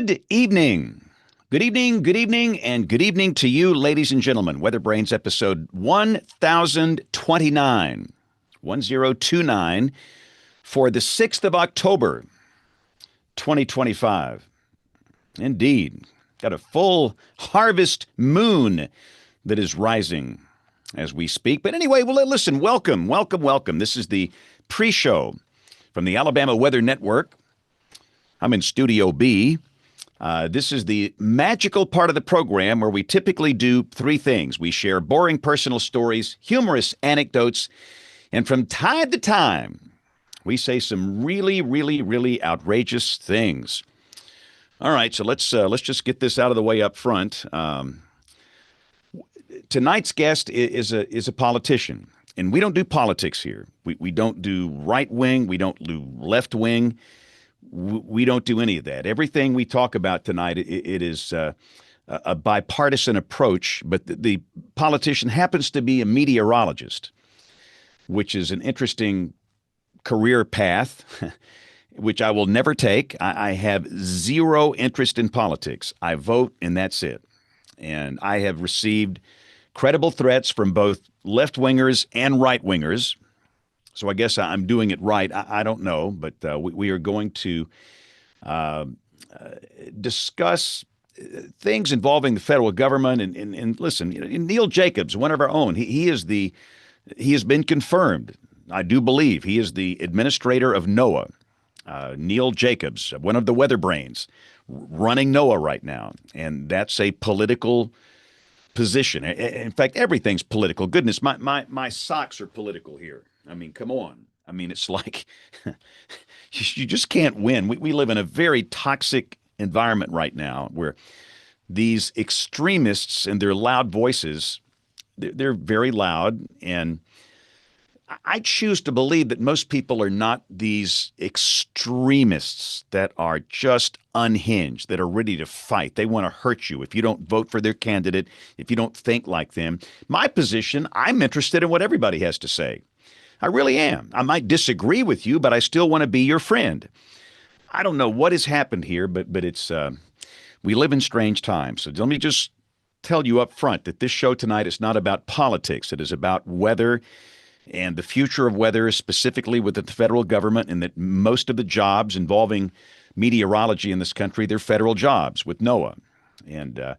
Good evening. Good evening, good evening, and good evening to you, ladies and gentlemen. WeatherBrains episode 1029, 1029 for the 6th of October, 2025. Indeed, got a full harvest moon that is rising as we speak. But anyway, well, listen, welcome, welcome, welcome. This is the pre-show from the Alabama Weather Network. I'm in Studio B. This is the magical part of the program where we typically do three things. We share boring personal stories, humorous anecdotes, and from time to time, we say some really, really, really outrageous things. All right, so let's just get this out of the way up front. Tonight's guest is a politician, and we don't do politics here. We don't do right wing. We don't do left wing. We don't do any of that. Everything we talk about tonight, it is a bipartisan approach, but the politician happens to be a meteorologist, which is an interesting career path, which I will never take. I have zero interest in politics. I vote, and that's it. And I have received credible threats from both left-wingers and right-wingers. So I guess I'm doing it right. I don't know, but we are going to discuss things involving the federal government. And listen, Neil Jacobs, one of our own, he has been confirmed. I do believe he is the administrator of NOAA. Neil Jacobs, one of the WeatherBrains, running NOAA right now, and that's a political position. In fact, everything's political. Goodness, my socks are political here. I mean, come on. I mean, it's like you just can't win. We live in a very toxic environment right now where these extremists and their loud voices, they're very loud. And I choose to believe that most people are not these extremists that are just unhinged, that are ready to fight. They want to hurt you if you don't vote for their candidate, if you don't think like them. My position, I'm interested in what everybody has to say. I really am. I might disagree with you, but I still want to be your friend. I don't know what has happened here, but it's we live in strange times. So let me just tell you up front that this show tonight is not about politics. It is about weather and the future of weather, specifically with the federal government, and that most of the jobs involving meteorology in this country, they're federal jobs with NOAA. And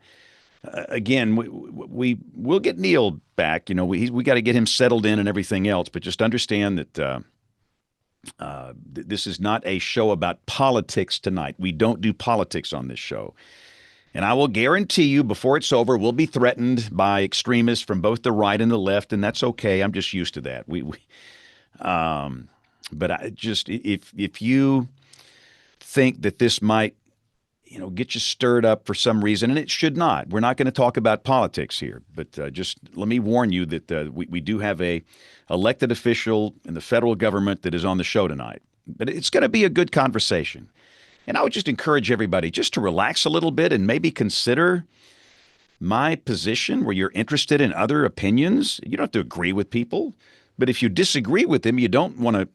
again, we'll get Neil back. You know, we got to get him settled in and everything else. But just understand that this is not a show about politics tonight. We don't do politics on this show. And I will guarantee you, before it's over, we'll be threatened by extremists from both the right and the left, and that's okay. I'm just used to that. But I just if you think that this might get you stirred up for some reason, and it should not. We're not going to talk about politics here, but just let me warn you that we do have a elected official in the federal government that is on the show tonight. But it's going to be a good conversation. And I would just encourage everybody just to relax a little bit and maybe consider my position where you're interested in other opinions. You don't have to agree with people, but if you disagree with them, you don't want to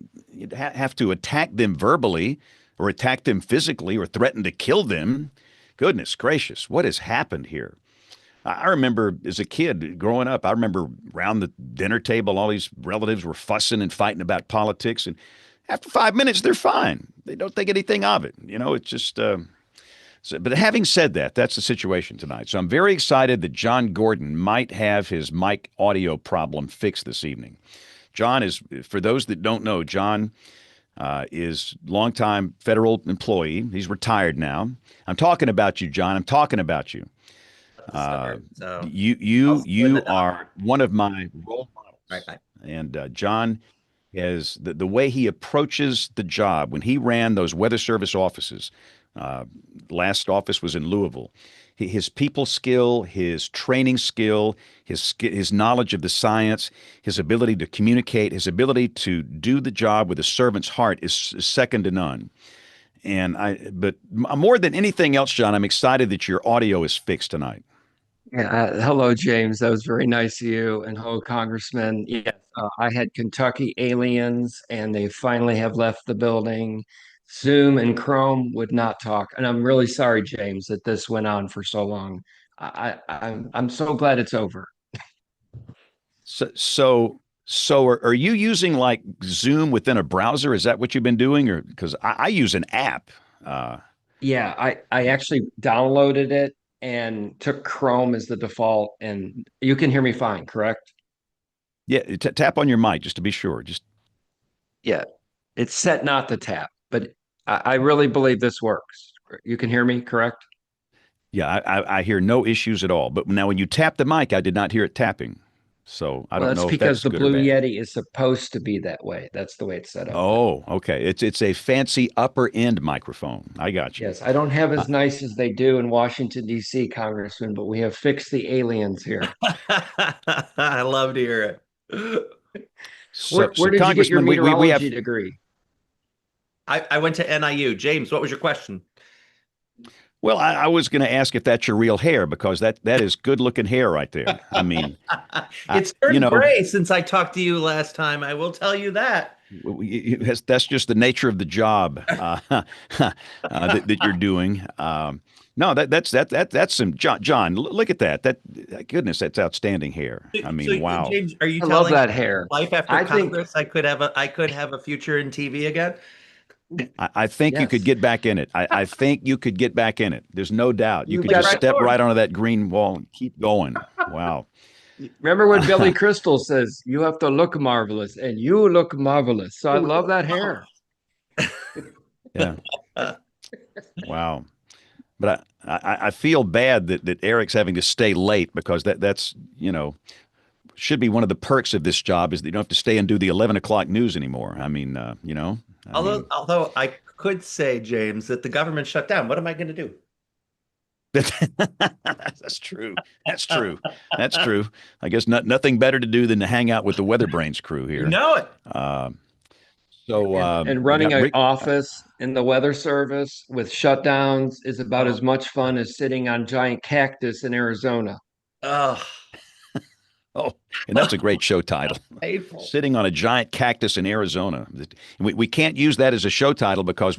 have to attack them verbally or attack them physically or threaten to kill them. Goodness gracious, what has happened here? I remember as a kid growing up, I remember around the dinner table, all these relatives were fussing and fighting about politics. And after 5 minutes, they're fine. They don't think anything of it. It's just but having said that, that's the situation tonight. So I'm very excited that John Gordon might have his mic audio problem fixed this evening. John is, for those that don't know, John is longtime federal employee. He's retired now. I'm talking about you, John. I'm talking about you. You are one of my role models. Right. And John has the way he approaches the job. When he ran those Weather Service offices, last office was in Louisville. His people skill, his training skill, his knowledge of the science, his ability to communicate, his ability to do the job with a servant's heart is second to none. But more than anything else, John, I'm excited that your audio is fixed tonight. Hello, James. That was very nice of you. And hello, Congressman. Yes, I had Kentucky aliens, and they finally have left the building. Zoom and Chrome would not talk. And I'm really sorry, James, that this went on for so long. I'm so glad it's over. So, are you using like Zoom within a browser? Is that what you've been doing, or because I use an app? Uh, Yeah, I actually downloaded it and took Chrome as the default, and you can hear me fine, correct? yeah, tap on your mic just to be sure. Just Yeah, it's set not to tap, but I really believe this works. You can hear me, correct? yeah, I hear no issues at all. But now when you tap the mic, I did not hear it tapping. So I Well, don't that's know if because that's the good or Blue bad. Yeti is supposed to be that way. That's the way it's set up now. Oh, okay. It's a fancy upper end microphone. I got you. Yes, I don't have Uh, as nice as they do in Washington, D.C., Congressman, but we have fixed the aliens here. I love to hear it. Where so did you get your Congressman, we meteorology have. degree? I went to NIU. James, what was your question? Well, I was going to ask if that's your real hair because that is good looking hair right there. I mean, It's you turned know, gray since I talked to you last time. I will tell you that. that's just the nature of the job that you're doing. No, that's some John. Look at that. Goodness, that's outstanding hair. I So, mean, wow. James, are you I love telling me that hair. life after I think, Congress I could have a future in TV again? I think you could yes, get back in it. I think you could get back in it. There's no doubt. You you've could Like just got, Fred step right Lord. onto that green wall and keep going. Wow. remember what Billy Crystal says, you have to look marvelous, and you look marvelous. So I love that Oh. hair. Yeah. Wow. But I feel bad that Eric's having to stay late because that's should be one of the perks of this job is that you don't have to stay and do the 11 o'clock news anymore. I mean, I Although, mean, although I could say, James, that the government shut down. What am I going to do? that's true. That's true. That's true. I guess nothing better to do than to hang out with the WeatherBrains crew You here. know it. Uh, so And we running got an Rick. office in the weather service with shutdowns is about Oh, as much fun as sitting on giant cactus in Arizona. oh, Oh, and that's a great show title. painful. Sitting on a giant cactus in Arizona. We can't use that as a show title because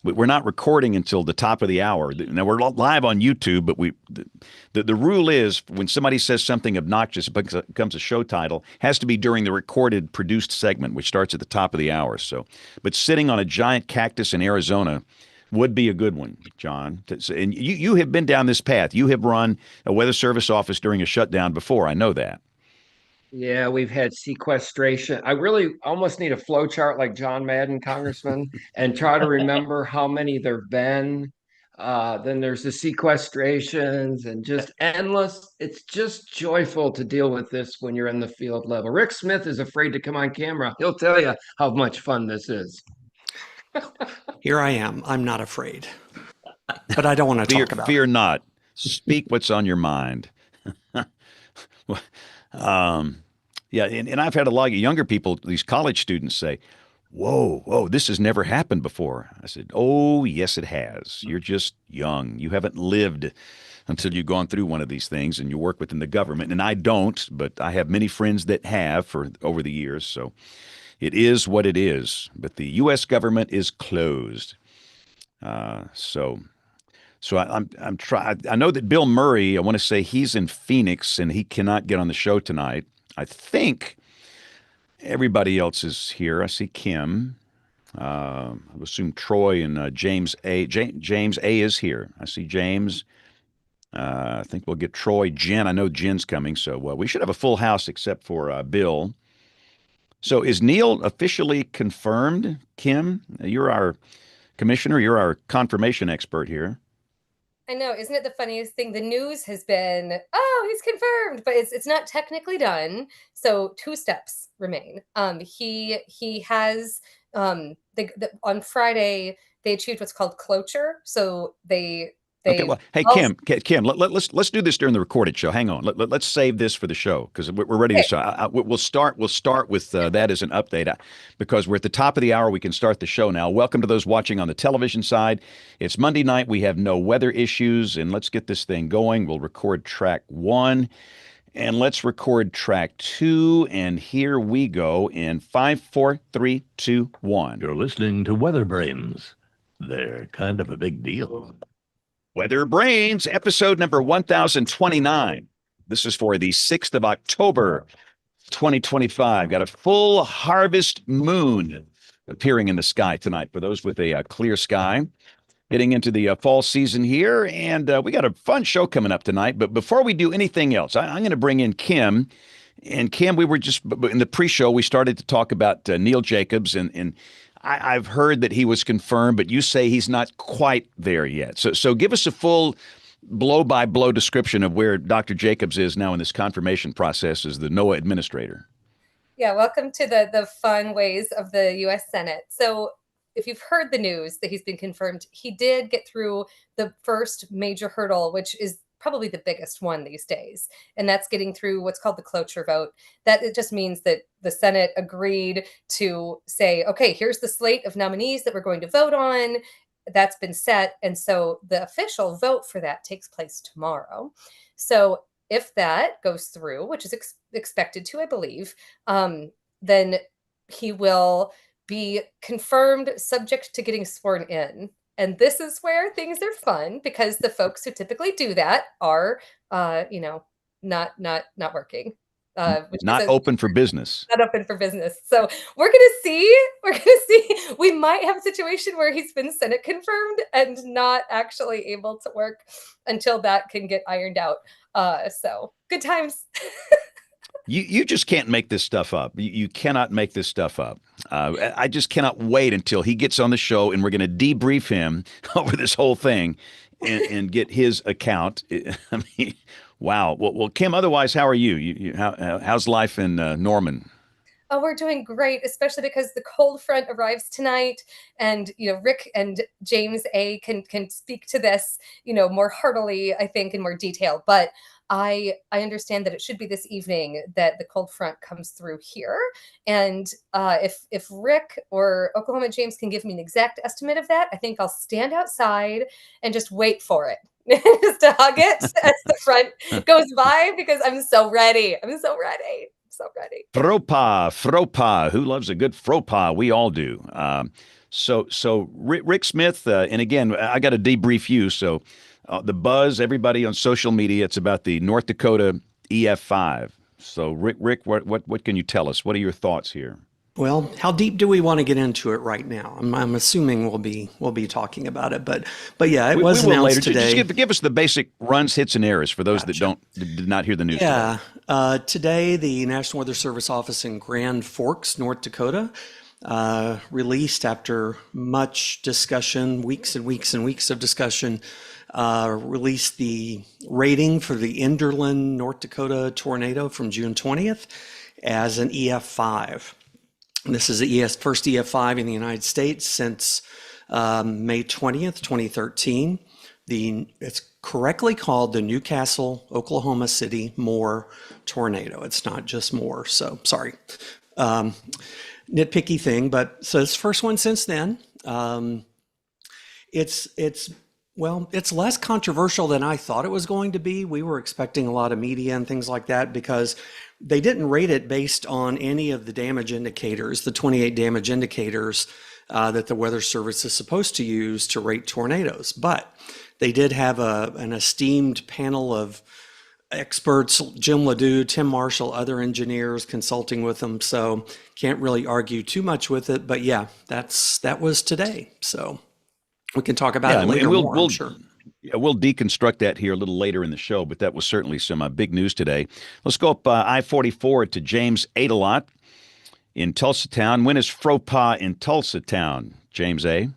we're not recording until the top of the hour. Now we're live on YouTube, but the rule is when somebody says something obnoxious, it becomes a show title. Has to be during the recorded produced segment, which starts at the top of the hour. So, but sitting on a giant cactus in Arizona would be a good one, John. And you have been down this path. You have run a weather service office during a shutdown before. I know that. Yeah, we've had sequestration. I really almost need a flow chart like John Madden, Congressman, and try to remember how many there've been. Then there's the sequestrations and just endless. It's just joyful to deal with this when you're in the field level. Rick Smith is afraid to come on camera. He'll tell you how much fun this is. Here I am. I'm not afraid, but I don't want to Fear, talk about it. fear not. Speak what's on your mind. um, yeah, and I've had a lot of younger people, these college students say, whoa, this has never happened before. I said, oh, yes, it has. You're just young. You haven't lived until you've gone through one of these things and you work within the government. And I don't, but I have many friends that have for over the years. So it is what it is. But the U.S. government is closed. So I'm trying. I know that Bill Murray. I want to say he's in Phoenix and he cannot get on the show tonight. I think everybody else is here. I see Kim. I assume Troy and James A. James A. is here. I see James. I think we'll get Troy. Jen. I know Jen's coming, so we should have a full house except for Bill. So is Neil officially confirmed? Kim, you're our commissioner. You're our confirmation expert here. I know, isn't it the funniest thing? The news has been, oh, he's confirmed, but it's not technically done. So two steps remain. He has on Friday they achieved what's called cloture. So Okay, they well, hey also Kim, let's do this during the recorded show. Hang on, let's save this for the show because we're ready to okay. start. We'll start with that as an update because we're at the top of the hour. We can start the show now. Welcome to those watching on the television side. It's Monday night. We have no weather issues, and let's get this thing going. We'll record track one, And let's record track 2. And here we go in 5, 4, 3, 2, 1. You're listening to WeatherBrains. They're kind of a big deal. Weather Brains, episode number 1029. This is for the 6th of October, 2025. Got a full harvest moon appearing in the sky tonight for those with a clear sky. Getting into the fall season here, and we got a fun show coming up tonight. But before we do anything else, I'm going to bring in Kim. And Kim, we were just in the pre-show, we started to talk about Neil Jacobs, and I've heard that he was confirmed, but you say he's not quite there yet. So give us a full blow-by-blow description of where Dr. Jacobs is now in this confirmation process as the NOAA administrator. Yeah, welcome to the fun ways of the U.S. Senate. So if you've heard the news that he's been confirmed, he did get through the first major hurdle, which is probably the biggest one these days. And that's getting through what's called the cloture vote. That it just means that the Senate agreed to say, okay, here's the slate of nominees that we're going to vote on. That's been set. And so the official vote for that takes place tomorrow. So if that goes through, which is expected to, I believe, then he will be confirmed subject to getting sworn in. And this is where things are fun because the folks who typically do that are, not working. Not open for business. Not open for business. So we're going to see. We might have a situation where he's been Senate confirmed and not actually able to work until that can get ironed out. So good times. You just can't make this stuff up. You cannot make this stuff up. I just cannot wait until he gets on the show and we're going to debrief him over this whole thing and get his account. I mean, wow. Well, Kim, otherwise, how are you? How's life in Norman? Oh, we're doing great, especially because the cold front arrives tonight, and Rick and James A can speak to this, more heartily, I think, in more detail. But I understand that it should be this evening that the cold front comes through here, and if Rick or Oklahoma James can give me an exact estimate of that, I think I'll stand outside and just wait for it. Just to hug it as the front goes by because I'm so ready. So ready. Fropa. Who loves a good fropa? We all do. So Rick Smith, and again, I got to debrief you. So the buzz, everybody on social media, it's about the North Dakota EF5. So Rick, what can you tell us? What are your thoughts here? Well, how deep do we want to get into it right now? I'm assuming we'll be talking about it, but yeah, it was announced later today. Just give us the basic runs, hits, and errors for those that did not hear the news. Yeah, today the National Weather Service office in Grand Forks, North Dakota, released after much discussion, weeks and weeks and weeks of discussion, released the rating for the Enderlin, North Dakota tornado from June 20th as an EF5. This is the first EF5 in the United States since May 20th, 2013. It's correctly called the Newcastle, Oklahoma City Moore tornado. It's not just Moore, so sorry. Nitpicky thing, but so it's the first one since then. It's less controversial than I thought it was going to be. We were expecting a lot of media and things like that because they didn't rate it based on any of the damage indicators, the 28 damage indicators that the Weather Service is supposed to use to rate tornadoes. But they did have an esteemed panel of experts, Jim Ledoux, Tim Marshall, other engineers consulting with them. So can't really argue too much with it. But yeah, that was today. So we can talk about it later more, I'm sure. Yeah, we'll deconstruct that here a little later in the show, but that was certainly some big news today. Let's go up I-44 to James Adelot in Tulsa Town. When is Fropa in Tulsa Town, James A?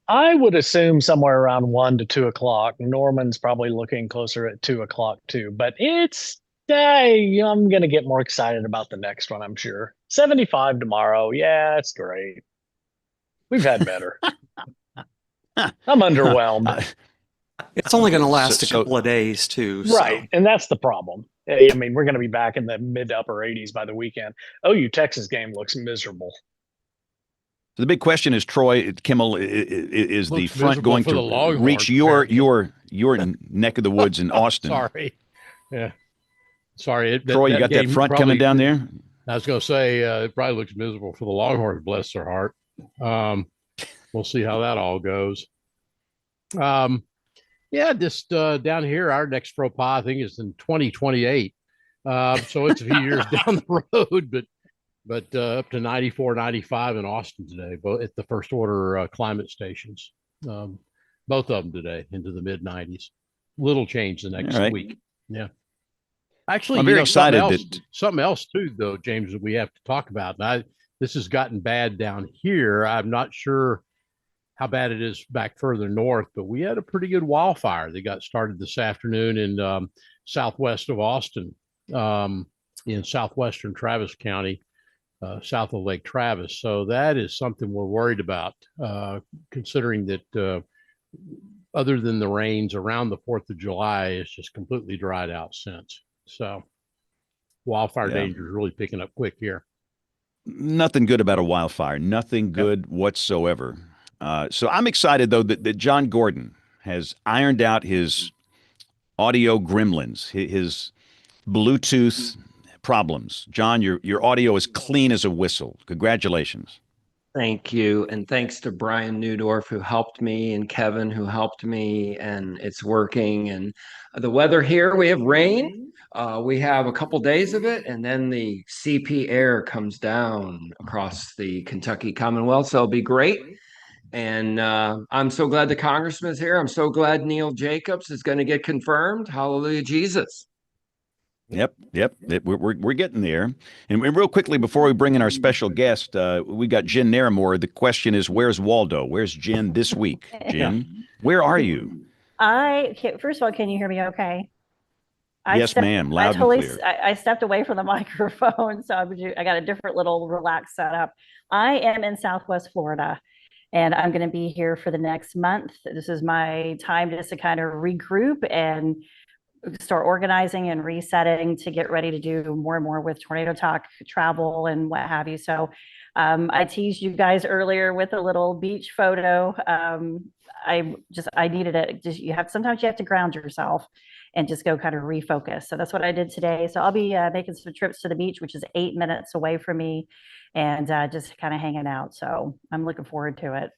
I would assume somewhere around 1 to 2 o'clock. Norman's probably looking closer at 2 o'clock too, but I'm going to get more excited about the next one, I'm sure. 75 tomorrow. Yeah, it's great. We've had better. I'm underwhelmed. It's only going to last a couple of days too. Right. So. And that's the problem. I mean, we're going to be back in the mid to upper 80s by the weekend. OU Texas game looks miserable. So the big question is, Troy Kimmel, is the front going to reach your neck of the woods in Austin? Sorry. Yeah. Sorry, Troy, you got that game front coming probably, down there? I was going to say, it probably looks miserable for the Longhorns, bless their heart. We'll see how that all goes. Yeah, just down here, our next faux pas, I think, is in 2028. So it's a few years down the road, but up to 94, 95 in Austin today, both at the first order climate stations. Both of them today into the mid 90s. Little change the next week. Yeah. Actually, I'm very excited something else too, though, James, that we have to talk about. And this has gotten bad down here. I'm not sure how bad it is back further north, but we had a pretty good wildfire that got started this afternoon in southwest of Austin, in southwestern Travis County, south of Lake Travis. So that is something we're worried about, considering that other than the rains around the 4th of July, it's just completely dried out since. So wildfire danger is really picking up quick here. Nothing good about a wildfire. Nothing good whatsoever. So I'm excited, though, that John Gordon has ironed out his audio gremlins, his Bluetooth problems. John, your audio is clean as a whistle. Congratulations. Thank you. And thanks to Brian Newdorf, who helped me, and Kevin, who helped me, and it's working. And the weather here, we have rain. We have a couple days of it, and then the CP air comes down across the Kentucky Commonwealth. So it'll be great. And I'm so glad the congressman is here. I'm so glad Neil Jacobs is going to get confirmed. Hallelujah, Jesus. Yep. We're getting there. And real quickly, before we bring in our special guest, we got Jen Naramore. The question is, where's Waldo? Where's Jen this week? Jen, where are you? First of all, can you hear me okay? Yes, ma'am. Loud and clear. I stepped away from the microphone, so I got a different little relaxed setup. I am in Southwest Florida, and I'm going to be here for the next month. This is my time just to kind of regroup and start organizing and resetting to get ready to do more and more with Tornado Talk travel and what have you. So I teased you guys earlier with a little beach photo. I needed it. Sometimes you have to ground yourself and just go kind of refocus. So that's what I did today. So I'll be making some trips to the beach, which is 8 minutes away from me, and just kind of hanging out. So I'm looking forward to it.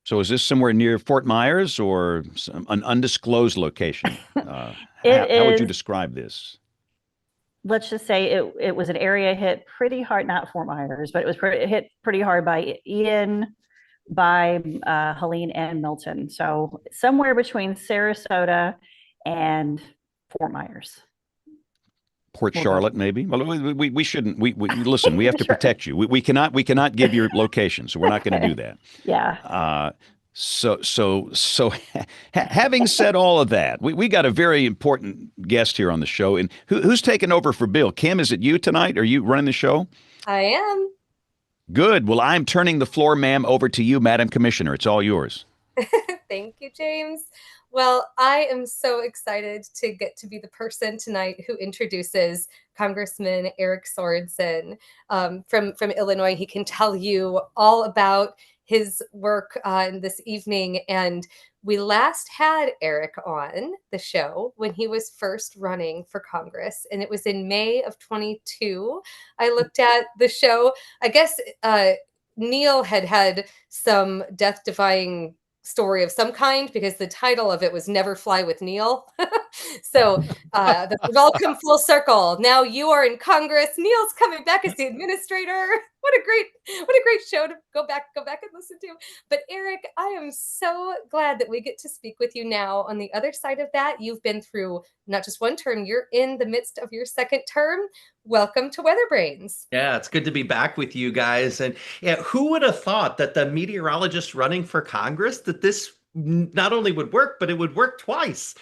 So is this somewhere near Fort Myers or an undisclosed location? How would you describe this? Let's just say it was an area hit pretty hard, not Fort Myers, but it was hit pretty hard by Ian, by Helene and Milton. So somewhere between Sarasota and Fort Myers. Port Charlotte, maybe. Well, we shouldn't. We listen. We have to protect you. We cannot give your location, so we're not going to do that. Yeah. So having said all of that, we got a very important guest here on the show, and who's taking over for Bill? Kim, is it you tonight? Are you running the show? I am. Good. Well, I'm turning the floor, ma'am, over to you, Madam Commissioner. It's all yours. Thank you, James. Well, I am so excited to get to be the person tonight who introduces Congressman Eric Sorensen from Illinois. He can tell you all about his work this evening. And we last had Eric on the show when he was first running for Congress, and it was in May of 22. I looked at the show. I guess Neil had some death-defying story of some kind, because the title of it was Never Fly with Neil. So we've all come full circle. Now you are in Congress. Neil's coming back as the administrator. What a great show to go back and listen to. But Eric, I am so glad that we get to speak with you now. On the other side of that, you've been through not just one term, you're in the midst of your second term. Welcome to WeatherBrains. Yeah, it's good to be back with you guys. And yeah, who would have thought that the meteorologist running for Congress, that this not only would work, but it would work twice.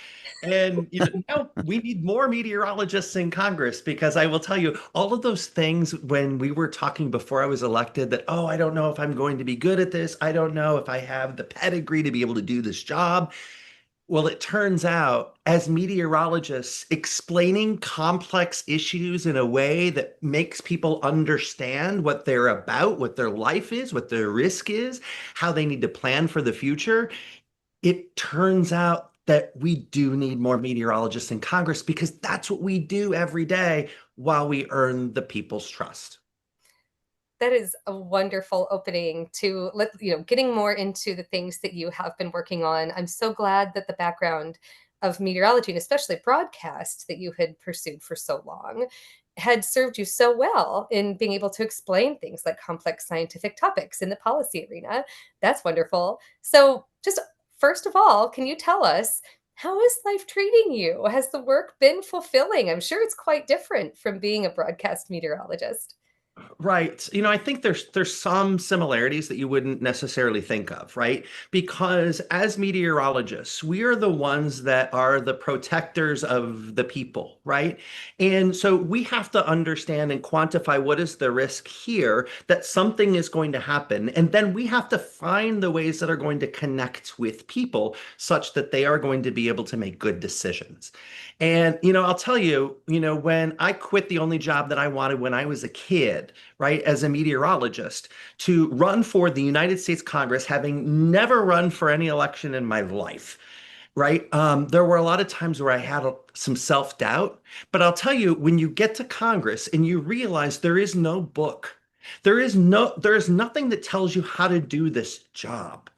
And now we need more meteorologists in Congress, because I will tell you, all of those things when we were talking before I was elected, that, oh, I don't know if I'm going to be good at this. I don't know if I have the pedigree to be able to do this job. Well, it turns out, as meteorologists, explaining complex issues in a way that makes people understand what they're about, what their life is, what their risk is, how they need to plan for the future, it turns out that we do need more meteorologists in Congress because that's what we do every day while we earn the people's trust. That is a wonderful opening to getting more into the things that you have been working on. I'm so glad that the background of meteorology, and especially broadcast, that you had pursued for so long had served you so well in being able to explain things like complex scientific topics in the policy arena. That's wonderful. So just first of all, can you tell us, how is life treating you? Has the work been fulfilling? I'm sure it's quite different from being a broadcast meteorologist. Right. I think there's some similarities that you wouldn't necessarily think of, right? Because as meteorologists, we are the ones that are the protectors of the people, right? And so we have to understand and quantify what is the risk here that something is going to happen. And then we have to find the ways that are going to connect with people such that they are going to be able to make good decisions. And, I'll tell you, when I quit the only job that I wanted when I was a kid, right, as a meteorologist, to run for the United States Congress, having never run for any election in my life, right? There were a lot of times where I had some self-doubt, but I'll tell you, when you get to Congress and you realize there is no book, there is nothing that tells you how to do this job.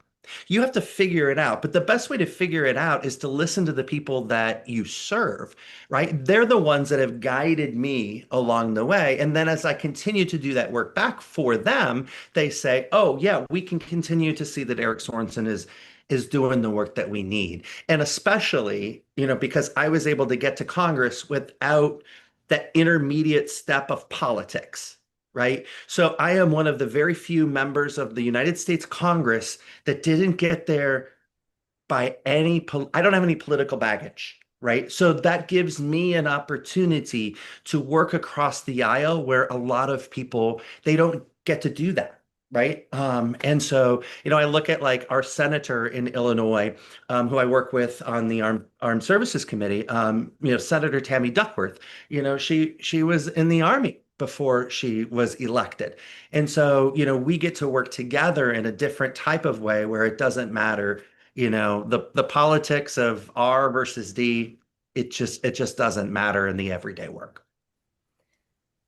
You have to figure it out. But the best way to figure it out is to listen to the people that you serve, right? They're the ones that have guided me along the way. And then as I continue to do that work back for them, they say, oh, yeah, we can continue to see that Eric Sorensen is doing the work that we need. And especially, because I was able to get to Congress without that intermediate step of politics. Right. So I am one of the very few members of the United States Congress that didn't get there by I don't have any political baggage. Right. So that gives me an opportunity to work across the aisle where a lot of people, they don't get to do that. Right. And so, I look at like our senator in Illinois, who I work with on the Armed Services Committee, Senator Tammy Duckworth, she was in the Army before she was elected. And so, we get to work together in a different type of way where it doesn't matter, the politics of R versus D, it just doesn't matter in the everyday work.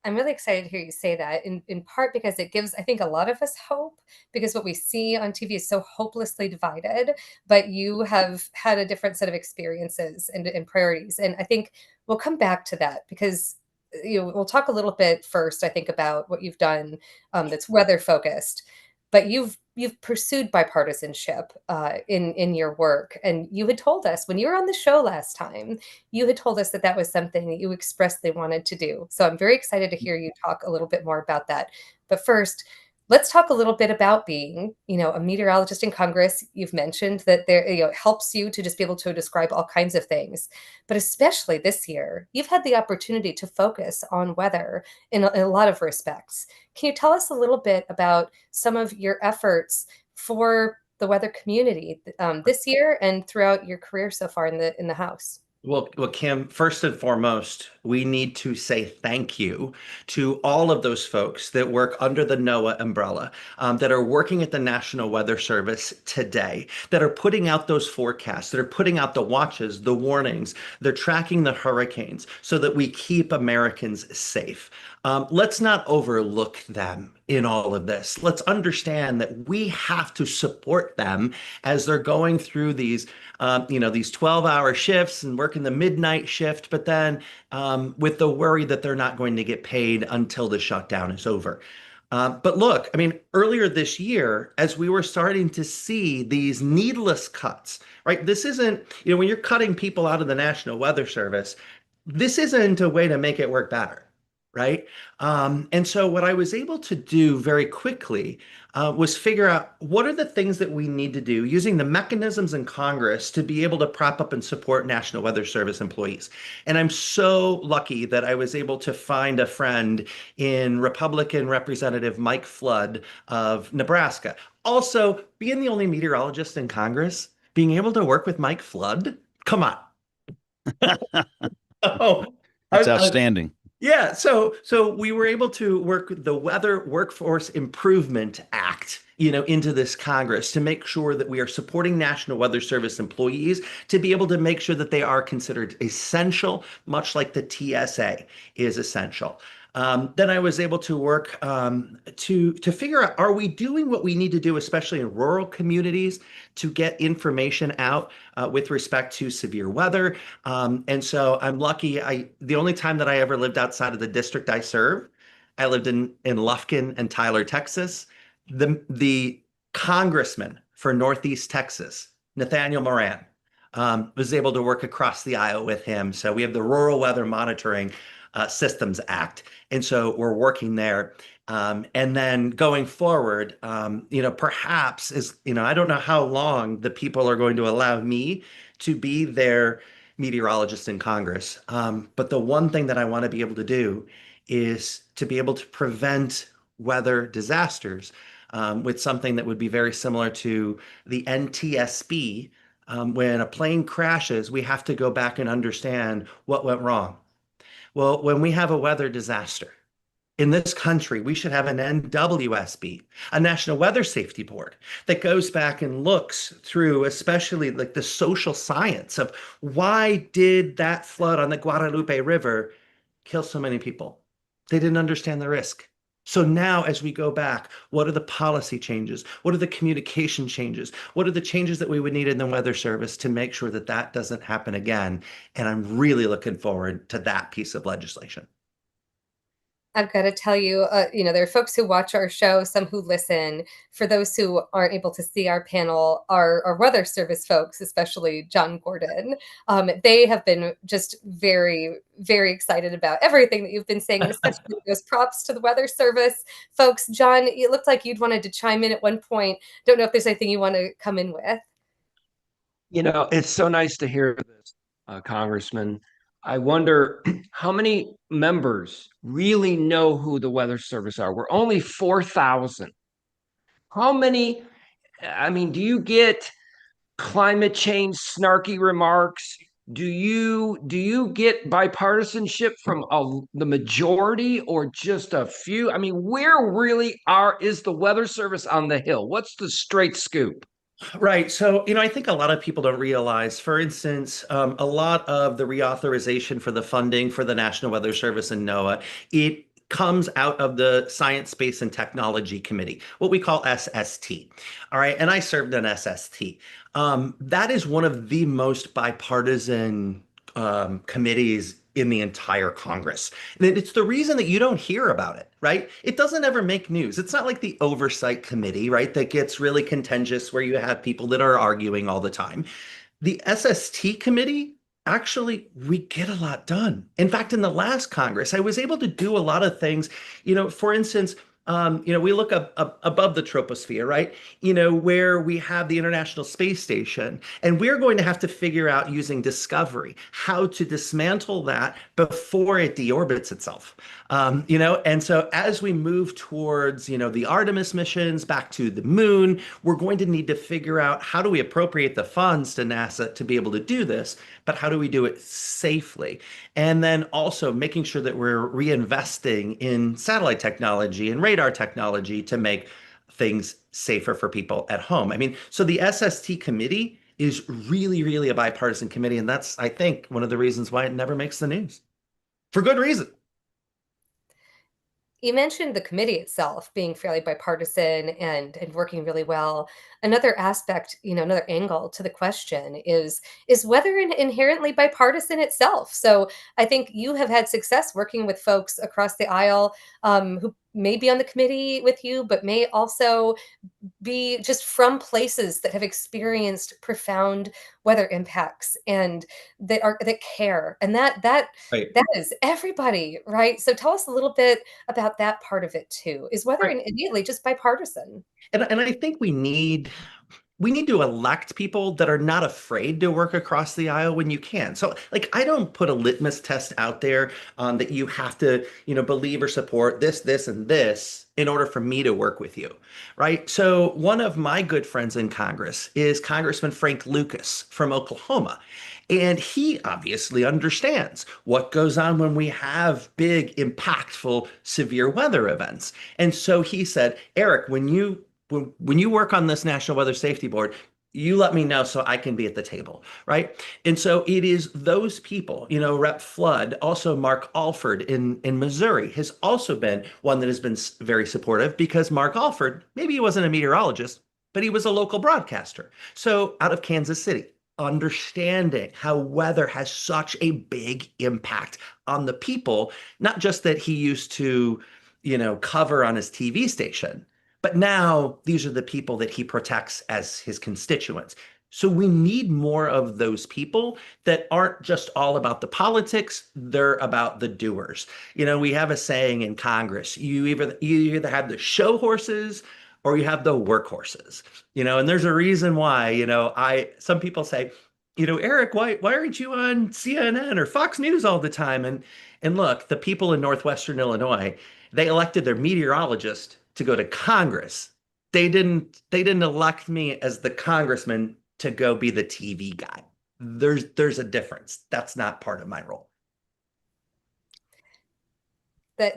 I'm really excited to hear you say that, in part because it gives, I think, a lot of us hope, because what we see on TV is so hopelessly divided, but you have had a different set of experiences and priorities. And I think we'll come back to that because we'll talk a little bit first, I think, about what you've done that's weather focused, but you've pursued bipartisanship in your work, and you had told us when you were on the show last time, you had told us that that was something that you expressly wanted to do. So I'm very excited to hear you talk a little bit more about that. But first, let's talk a little bit about being, a meteorologist in Congress. You've mentioned that there, it helps you to just be able to describe all kinds of things, but especially this year, you've had the opportunity to focus on weather in a lot of respects. Can you tell us a little bit about some of your efforts for the weather community this year and throughout your career so far in the House? Well, Kim, first and foremost, we need to say thank you to all of those folks that work under the NOAA umbrella, that are working at the National Weather Service today, that are putting out those forecasts, that are putting out the watches, the warnings, they're tracking the hurricanes so that we keep Americans safe. Let's not overlook them in all of this. Let's understand that we have to support them as they're going through these 12-hour shifts and working the midnight shift, but then with the worry that they're not going to get paid until the shutdown is over. But look, I mean, earlier this year, as we were starting to see these needless cuts, right? This isn't, when you're cutting people out of the National Weather Service, this isn't a way to make it work better. Right. And so what I was able to do very quickly was figure out what are the things that we need to do using the mechanisms in Congress to be able to prop up and support National Weather Service employees. And I'm so lucky that I was able to find a friend in Republican Representative Mike Flood of Nebraska. Also, being the only meteorologist in Congress, being able to work with Mike Flood, come on. That's outstanding. Yeah, so we were able to work with the Weather Workforce Improvement Act, into this Congress to make sure that we are supporting National Weather Service employees to be able to make sure that they are considered essential, much like the TSA is essential. Then I was able to work to figure out, are we doing what we need to do, especially in rural communities, to get information out with respect to severe weather. And so I'm lucky. The only time that I ever lived outside of the district I serve, I lived in Lufkin and Tyler, Texas. The congressman for Northeast Texas, Nathaniel Moran, was able to work across the aisle with him. So we have the Rural Weather Monitoring Systems Act, and so we're working there. And then going forward, perhaps I don't know how long the people are going to allow me to be their meteorologist in Congress. But the one thing that I want to be able to do is to be able to prevent weather disasters with something that would be very similar to the NTSB. When a plane crashes, we have to go back and understand what went wrong. Well, when we have a weather disaster in this country, we should have an NWSB, a National Weather Safety Board, that goes back and looks through, especially like the social science of why did that flood on the Guadalupe River kill so many people? They didn't understand the risk. So now, as we go back, what are the policy changes? What are the communication changes? What are the changes that we would need in the Weather Service to make sure that that doesn't happen again? And I'm really looking forward to that piece of legislation. I've got to tell you, there are folks who watch our show, some who listen. For those who aren't able to see our panel, our weather service folks, especially John Gordon, they have been just very, very excited about everything that you've been saying, and especially those props to the weather service folks. John, it looked like you'd wanted to chime in at one point. Don't know if there's anything you want to come in with. It's so nice to hear this, Congressman. I wonder how many members really know who the Weather Service are. We're only 4,000. How many? I mean, do you get climate change snarky remarks? Do you get bipartisanship from the majority or just a few? I mean, where really is the Weather Service on the Hill? What's the straight scoop? Right. So, I think a lot of people don't realize, for instance, a lot of the reauthorization for the funding for the National Weather Service and NOAA, it comes out of the Science, Space, and Technology Committee, what we call SST. All right. And I served in SST. That is one of the most bipartisan committees in the entire Congress. And it's the reason that you don't hear about it, right? It doesn't ever make news. It's not like the Oversight Committee, right, that gets really contentious where you have people that are arguing all the time. The SST committee, actually, we get a lot done. In fact, in the last Congress, I was able to do a lot of things. For instance, we look up above the troposphere, right? Where we have the International Space Station, and we're going to have to figure out using Discovery how to dismantle that before it deorbits itself. And so as we move towards, the Artemis missions back to the moon, we're going to need to figure out how do we appropriate the funds to NASA to be able to do this, but how do we do it safely? And then also making sure that we're reinvesting in satellite technology and radar technology to make things safer for people at home. I mean, so the SST committee is really, really a bipartisan committee. And that's, I think, one of the reasons why it never makes the news. For good reason. You mentioned the committee itself being fairly bipartisan and working really well. Another aspect, another angle to the question is whether inherently bipartisan itself. So I think you have had success working with folks across the aisle who may be on the committee with you, but may also be just from places that have experienced profound weather impacts and that care, and that Right. that is everybody, right? So tell us a little bit about that part of it too. Is weather Right. innately just bipartisan? And I think we need to elect people that are not afraid to work across the aisle when you can. So, like, I don't put a litmus test out there that you have to, believe or support this, and this in order for me to work with you, right? So, one of my good friends in Congress is Congressman Frank Lucas from Oklahoma. And he obviously understands what goes on when we have big, impactful, severe weather events. And so he said, Eric, when you work on this National Weather Safety Board, you let me know so I can be at the table, right? And so it is those people, Rep. Flood, also Mark Alford in Missouri has also been one that has been very supportive because Mark Alford, maybe he wasn't a meteorologist, but he was a local broadcaster. So out of Kansas City, understanding how weather has such a big impact on the people, not just that he used to, cover on his TV station, but now these are the people that he protects as his constituents. So we need more of those people that aren't just all about the politics, they're about the doers. We have a saying in Congress, you either have the show horses or you have the workhorses. And there's a reason why, some people say, Eric, why aren't you on CNN or Fox News all the time? And look, the people in Northwestern Illinois, they elected their meteorologist to go to Congress. They didn't elect me as the congressman to go be the TV guy. There's a difference. That's not part of my role.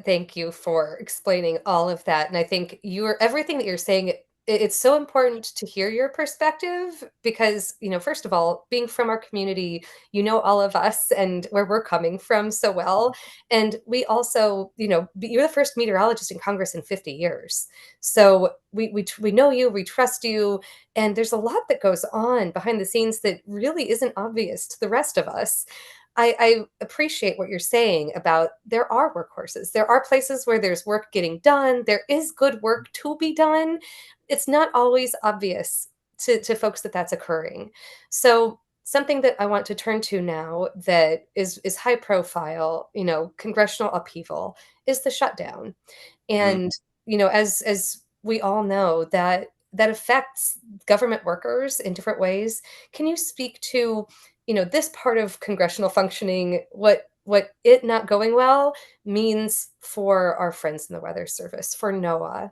Thank you for explaining all of that. And I think everything that you're saying, it's so important to hear your perspective because, first of all, being from our community, all of us and where we're coming from so well. And we also, you're the first meteorologist in Congress in 50 years. So we know you, we trust you, and there's a lot that goes on behind the scenes that really isn't obvious to the rest of us. I appreciate what you're saying about there are workhorses. There are places where there's work getting done. There is good work to be done. It's not always obvious to folks that that's occurring. So something that I want to turn to now that is high profile, congressional upheaval is the shutdown. And, as we all know that affects government workers in different ways. Can you speak to this part of congressional functioning, what it not going well means for our friends in the Weather Service, for NOAA?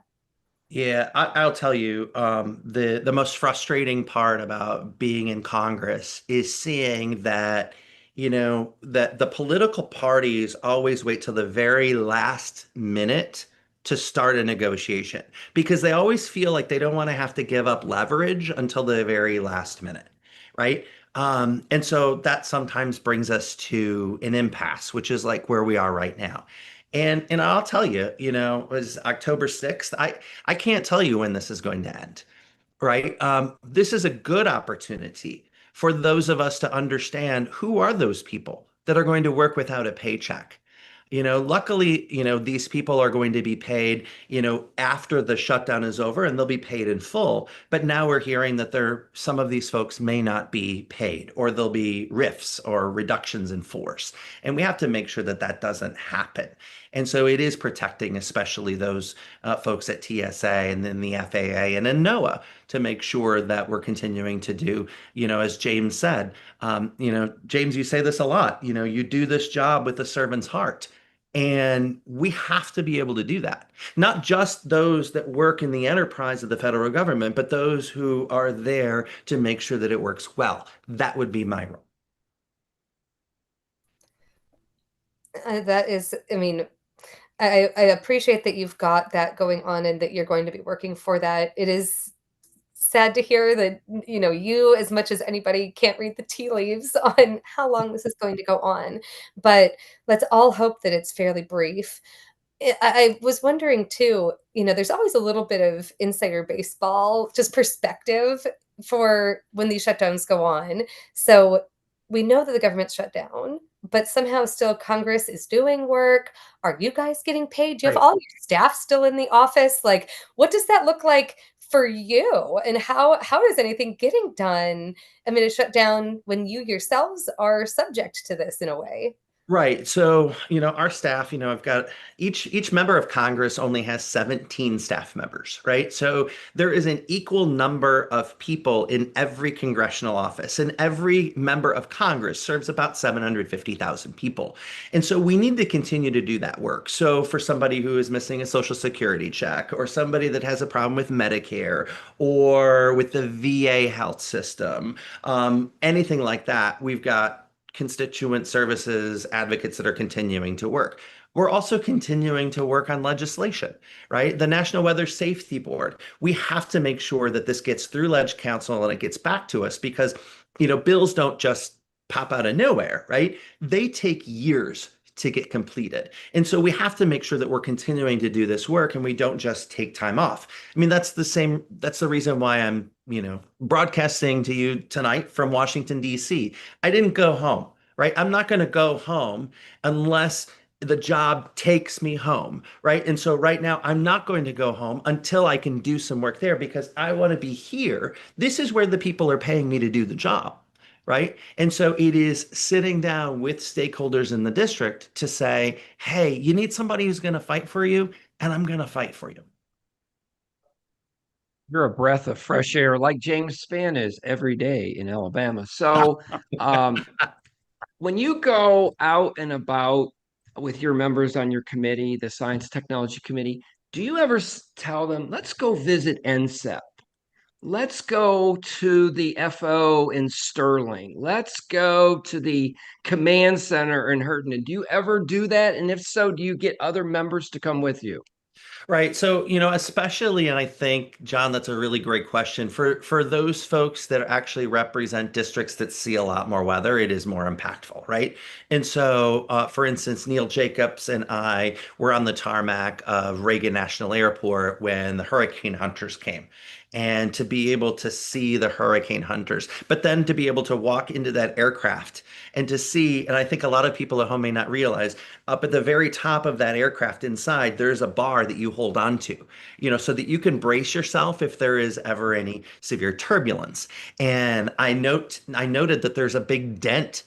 Yeah, I'll tell you, the most frustrating part about being in Congress is seeing that, that the political parties always wait till the very last minute to start a negotiation because they always feel like they don't want to have to give up leverage until the very last minute, right? And so that sometimes brings us to an impasse, which is like where we are right now. And I'll tell you, it was October 6th. I can't tell you when this is going to end, right? This is a good opportunity for those of us to understand who are those people that are going to work without a paycheck. Luckily, these people are going to be paid, after the shutdown is over and they'll be paid in full. But now we're hearing that some of these folks may not be paid or there'll be rifts or reductions in force. And we have to make sure that that doesn't happen. And so it is protecting, especially those folks at TSA and then the FAA and in NOAA to make sure that we're continuing to do, as James said, James, you say this a lot, you do this job with a servant's heart. And we have to be able to do that. Not just those that work in the enterprise of the federal government, but those who are there to make sure that it works well. That would be my role. That is, I mean, I appreciate that you've got that going on and that you're going to be working for that. It is sad to hear that, you, as much as anybody, can't read the tea leaves on how long this is going to go on. But let's all hope that it's fairly brief. I was wondering too, there's always a little bit of insider baseball, just perspective for when these shutdowns go on. So we know that the government's shut down, but somehow still Congress is doing work. Are you guys getting paid? Do you have Right. all your staff still in the office? Like, what does that look like for you? And how is anything getting done amid a shutdown when you yourselves are subject to this in a way? Right. So, our staff, I've got each member of Congress only has 17 staff members, right? So there is an equal number of people in every congressional office, and every member of Congress serves about 750,000 people. And so we need to continue to do that work. So for somebody who is missing a Social Security check, or somebody that has a problem with Medicare or with the VA health system, anything like that, we've got constituent services advocates that are continuing to work. We're also continuing to work on legislation, right? The National Weather Safety Board. We have to make sure that this gets through Ledge Council and it gets back to us because, bills don't just pop out of nowhere, right? They take years to get completed. And so we have to make sure that we're continuing to do this work and we don't just take time off. I mean, that's the reason why I'm, broadcasting to you tonight from Washington, D.C. I didn't go home, right? I'm not going to go home unless the job takes me home, right? And so right now, I'm not going to go home until I can do some work there because I want to be here. This is where the people are paying me to do the job, right? And so it is sitting down with stakeholders in the district to say, hey, you need somebody who's going to fight for you, and I'm going to fight for you. You're a breath of fresh air, like James Spann is every day in Alabama. So, when you go out and about with your members on your committee, the Science Technology Committee, do you ever tell them, let's go visit NSEP? Let's go to the FO in Sterling. Let's go to the command center in Herndon. Do you ever do that? And if so, do you get other members to come with you? Right. So, especially, and I think, John, that's a really great question. For those folks that actually represent districts that see a lot more weather, it is more impactful, right? And so, for instance, Neil Jacobs and I were on the tarmac of Reagan National Airport when the hurricane hunters came. And to be able to see the hurricane hunters, but then to be able to walk into that aircraft and to see, and I think a lot of people at home may not realize, up at the very top of that aircraft inside, there's a bar that you hold on to, so that you can brace yourself if there is ever any severe turbulence. And I noted that there's a big dent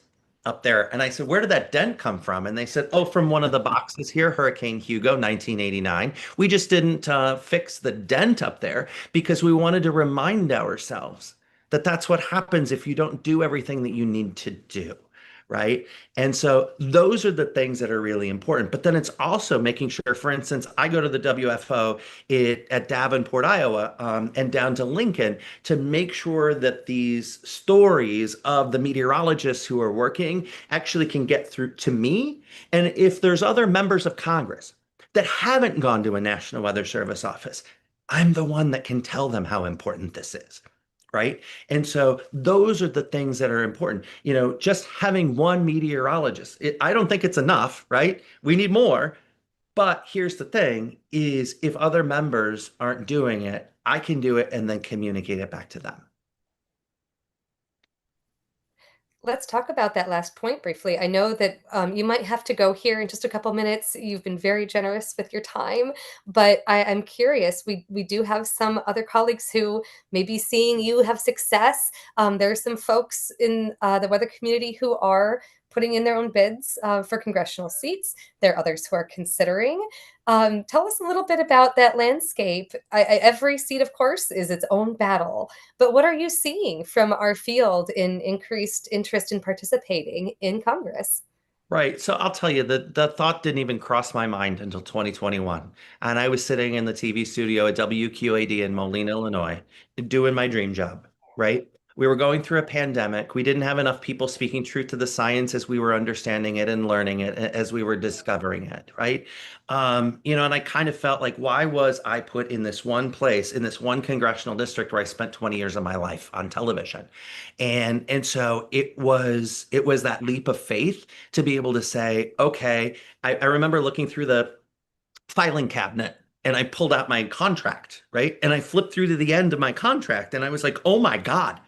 up there. And I said, where did that dent come from? And they said, oh, from one of the boxes here, Hurricane Hugo, 1989. We just didn't fix the dent up there because we wanted to remind ourselves that that's what happens if you don't do everything that you need to do. Right. And so those are the things that are really important. But then it's also making sure, for instance, I go to the WFO at Davenport, Iowa, and down to Lincoln to make sure that these stories of the meteorologists who are working actually can get through to me. And if there's other members of Congress that haven't gone to a National Weather Service office, I'm the one that can tell them how important this is. Right. And so those are the things that are important. Just having one meteorologist, I don't think it's enough, right? We need more. But here's the thing is if other members aren't doing it, I can do it and then communicate it back to them. Let's talk about that last point briefly. I know that you might have to go here in just a couple minutes. You've been very generous with your time, but I'm curious. We do have some other colleagues who may be seeing you have success. There are some folks in the weather community who are putting in their own bids for congressional seats. There are others who are considering. Tell us a little bit about that landscape. Every seat, of course, is its own battle. But what are you seeing from our field in increased interest in participating in Congress? Right. So I'll tell you the thought didn't even cross my mind until 2021. And I was sitting in the TV studio at WQAD in Moline, Illinois, doing my dream job, right? We were going through a pandemic. We didn't have enough people speaking truth to the science as we were understanding it and learning it as we were discovering it, right? And I kind of felt like, why was I put in this one place, in this one congressional district where I spent 20 years of my life on television? And so it was that leap of faith to be able to say, okay, I remember looking through the filing cabinet and I pulled out my contract, right? And I flipped through to the end of my contract and I was like, oh my God,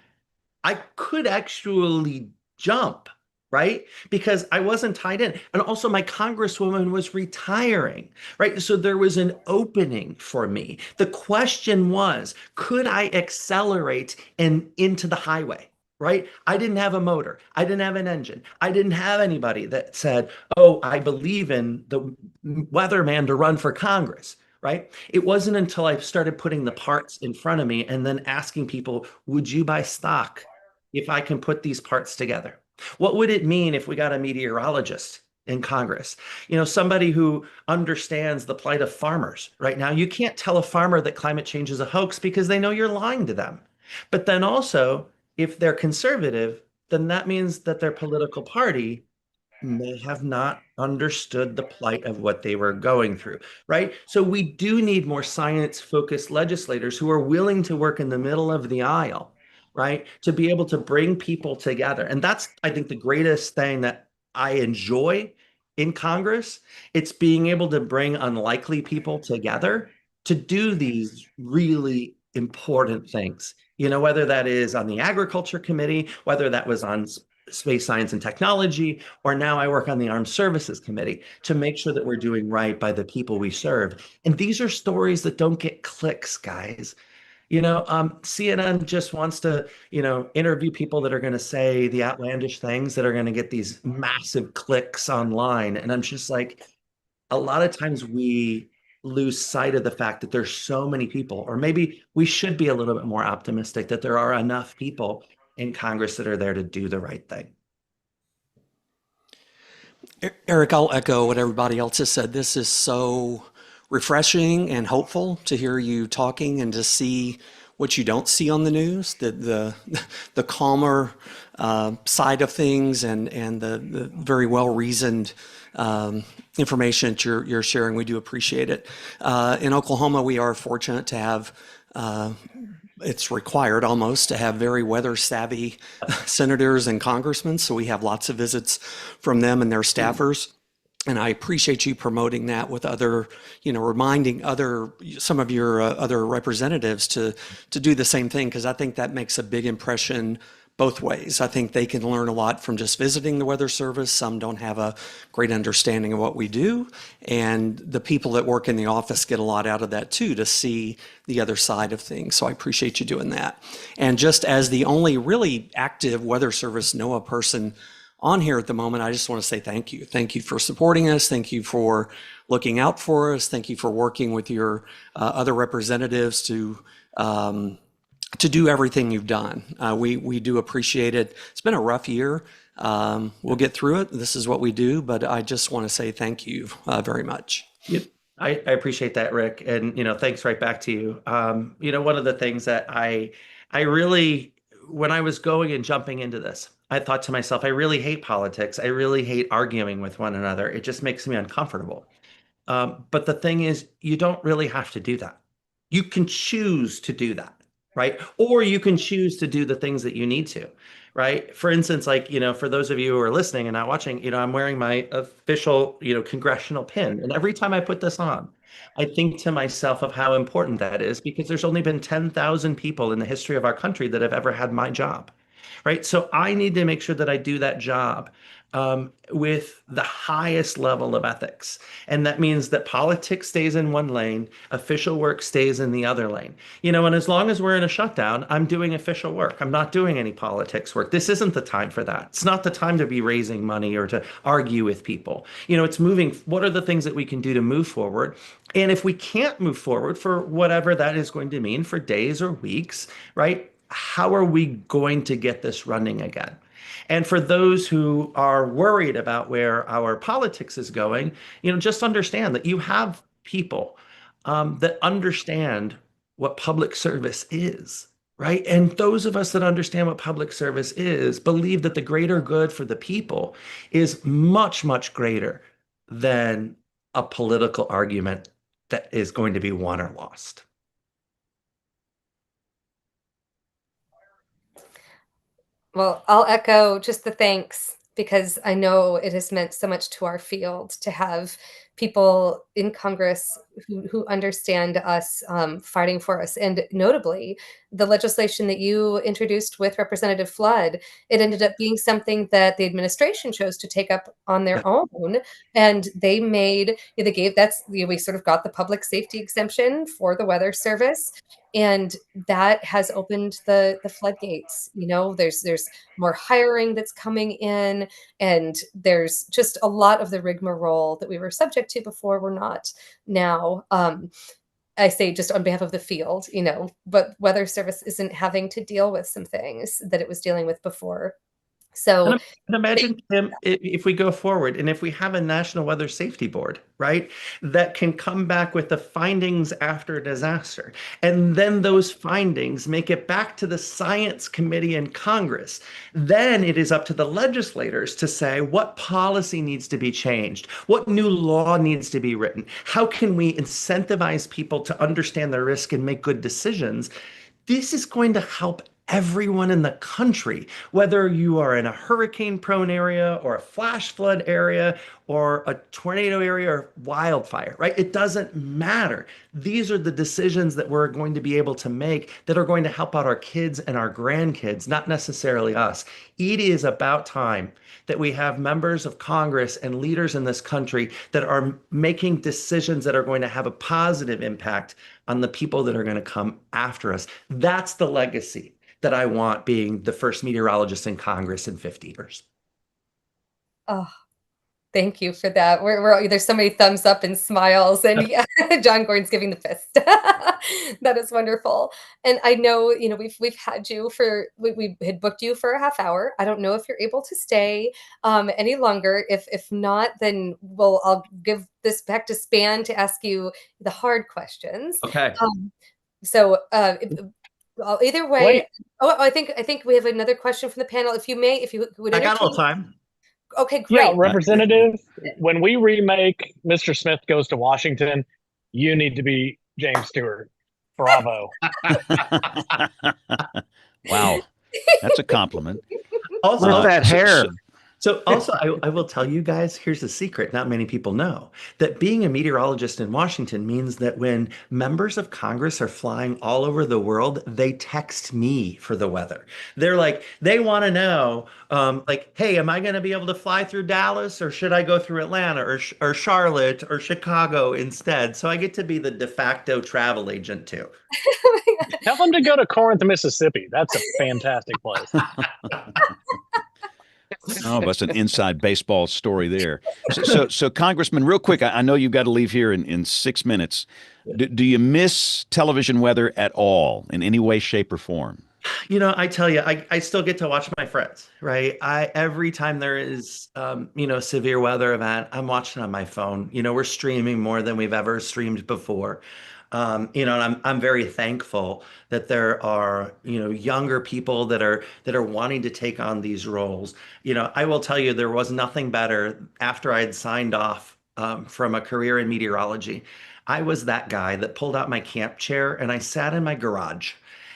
I could actually jump, right? Because I wasn't tied in. And also my congresswoman was retiring, right? So there was an opening for me. The question was, could I accelerate and into the highway? right? I didn't have a motor. I didn't have an engine. I didn't have anybody that said, oh, I believe in the weatherman to run for Congress, right? It wasn't until I started putting the parts in front of me and then asking people, would you buy stock if I can put these parts together? What would it mean if we got a meteorologist in Congress? Somebody who understands the plight of farmers right now. You can't tell a farmer that climate change is a hoax because they know you're lying to them. But then also, if they're conservative, then that means that their political party may have not understood the plight of what they were going through, right? So we do need more science-focused legislators who are willing to work in the middle of the aisle, right? To be able to bring people together. And that's, I think, the greatest thing that I enjoy in Congress. It's being able to bring unlikely people together to do these really important things. Whether that is on the Agriculture Committee, whether that was on Space Science and Technology, or now I work on the Armed Services Committee to make sure that we're doing right by the people we serve. And these are stories that don't get clicks, guys. CNN just wants to, interview people that are going to say the outlandish things that are going to get these massive clicks online. And I'm just like, a lot of times we lose sight of the fact that there's so many people, or maybe we should be a little bit more optimistic that there are enough people in Congress that are there to do the right thing. Eric, I'll echo what everybody else has said. This is so refreshing and hopeful to hear you talking and to see what you don't see on the news, the calmer side of things and the very well reasoned information that you're sharing. We do appreciate it. In Oklahoma, we are fortunate to have it's required almost to have very weather savvy senators and congressmen. So we have lots of visits from them and their staffers. And I appreciate you promoting that with other, reminding some of your other representatives to do the same thing, because I think that makes a big impression both ways. I think they can learn a lot from just visiting the Weather Service. Some don't have a great understanding of what we do. And the people that work in the office get a lot out of that too, to see the other side of things. So I appreciate you doing that. And just as the only really active Weather Service NOAA person on here at the moment, I just want to say thank you. Thank you for supporting us. Thank you for looking out for us. Thank you for working with your other representatives to do everything you've done. We do appreciate it. It's been a rough year. We'll get through it. This is what we do, but I just want to say thank you very much. Yep. I appreciate that, Rick. And, thanks right back to you. One of the things that I really, when I was going and jumping into this, I thought to myself, I really hate politics. I really hate arguing with one another. It just makes me uncomfortable. But the thing is, you don't really have to do that. You can choose to do that, right? Or you can choose to do the things that you need to, right? For instance, for those of you who are listening and not watching, I'm wearing my official, congressional pin. And every time I put this on, I think to myself of how important that is, because there's only been 10,000 people in the history of our country that have ever had my job, right? So I need to make sure that I do that job with the highest level of ethics. And that means that politics stays in one lane, official work stays in the other lane. And as long as we're in a shutdown, I'm doing official work. I'm not doing any politics work. This isn't the time for that. It's not the time to be raising money or to argue with people. It's moving. What are the things that we can do to move forward? And if we can't move forward for whatever that is going to mean for days or weeks, right? How are we going to get this running again? And for those who are worried about where our politics is going, just understand that you have people that understand what public service is, right? And those of us that understand what public service is believe that the greater good for the people is much, much greater than a political argument that is going to be won or lost. Well, I'll echo just the thanks, because I know it has meant so much to our field to have people in Congress who understand us, fighting for us. And notably, the legislation that you introduced with Representative Flood, it ended up being something that the administration chose to take up on their own. And they made, they gave, that's, we sort of got the public safety exemption for the Weather Service. And that has opened the floodgates. There's more hiring that's coming in, and there's just a lot of the rigmarole that we were subject to before we're not now. I say just on behalf of the field, but Weather Service isn't having to deal with some things that it was dealing with before. So And imagine, Tim, if we go forward and if we have a National Weather Safety Board, right, that can come back with the findings after a disaster, and then those findings make it back to the Science Committee in Congress, then it is up to the legislators to say what policy needs to be changed, what new law needs to be written, how can we incentivize people to understand the risk and make good decisions. This is going to help everyone in the country, whether you are in a hurricane-prone area or a flash flood area or a tornado area or wildfire, right? It doesn't matter. These are the decisions that we're going to be able to make that are going to help out our kids and our grandkids, not necessarily us. It is about time that we have members of Congress and leaders in this country that are making decisions that are going to have a positive impact on the people that are going to come after us. That's the legacy that I want, being the first meteorologist in Congress in 50 years. Oh, thank you for that. There's so many thumbs up and smiles, and yeah, John Gordon's giving the fist. That is wonderful. And I know, we've had you for, we had booked you for a half hour. I don't know if you're able to stay any longer. If not, then I'll give this back to Span to ask you the hard questions. Okay. So either way. Wait. Oh, I think we have another question from the panel. If you would. I got a little time. Okay, great. Yeah, Representative, when we remake Mr. Smith Goes to Washington, you need to be James Stewart. Bravo. Wow, that's a compliment. Also, With that hair. So also, I will tell you guys, here's a secret not many people know, that being a meteorologist in Washington means that when members of Congress are flying all over the world, they text me for the weather. They're like, they want to know, like, hey, am I going to be able to fly through Dallas, or should I go through Atlanta or Charlotte or Chicago instead? So I get to be the de facto travel agent too. Tell them to go to Corinth, Mississippi. That's a fantastic place. Oh, that's an inside baseball story there. So Congressman, real quick, I know you've got to leave here in 6 minutes. Do you miss television weather at all in any way, shape, or form? I tell you, I still get to watch my friends, right? Every time there is, severe weather event, I'm watching on my phone. We're streaming more than we've ever streamed before. And I'm very thankful that there are, younger people that are wanting to take on these roles. I will tell you, there was nothing better after I had signed off from a career in meteorology. I was that guy that pulled out my camp chair and I sat in my garage.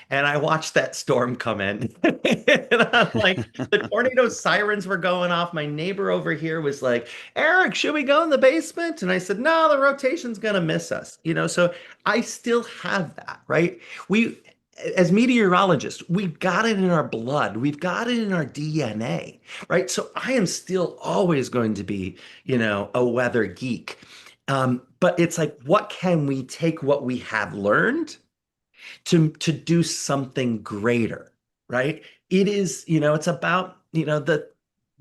And I watched that storm come in. And I'm like, the tornado sirens were going off. My neighbor over here was like, Eric, should we go in the basement? And I said, no, the rotation's going to miss us. So I still have that, right? As meteorologists, we've got it in our blood. We've got it in our DNA, right? So I am still always going to be, a weather geek. But it's like, what can we take what we have learned to do something greater, right? It is, it's about,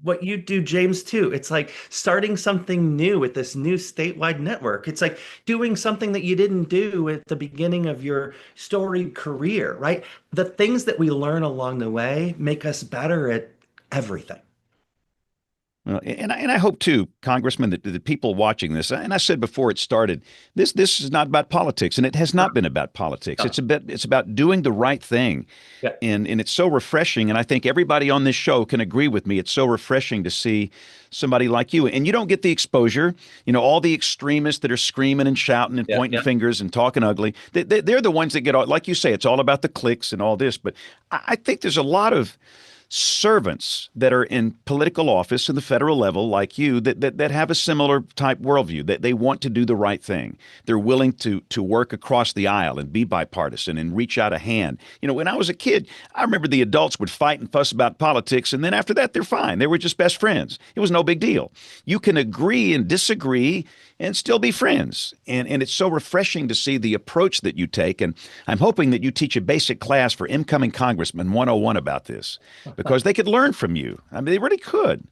what you do, James, too. It's like starting something new with this new statewide network. It's like doing something that you didn't do at the beginning of your storied career, right? The things that we learn along the way make us better at everything. Well, and I hope too, Congressman, that the people watching this, and I said before it started, this is not about politics, and it has not been about politics. It's about doing the right thing, and it's so refreshing. And I think everybody on this show can agree with me. It's so refreshing to see somebody like you, and you don't get the exposure. All the extremists that are screaming and shouting and pointing fingers and talking ugly. They're the ones that get, like you say, it's all about the clicks and all this. But I think there's a lot of servants that are in political office in the federal level, like you, that have a similar type worldview, that they want to do the right thing. They're willing to work across the aisle and be bipartisan and reach out a hand. When I was a kid, I remember the adults would fight and fuss about politics, and then after that, they're fine. They were just best friends. It was no big deal. You can agree and disagree and still be friends. And it's so refreshing to see the approach that you take. And I'm hoping that you teach a basic class for incoming Congressman 101 about this, because they could learn from you. I mean, they really could.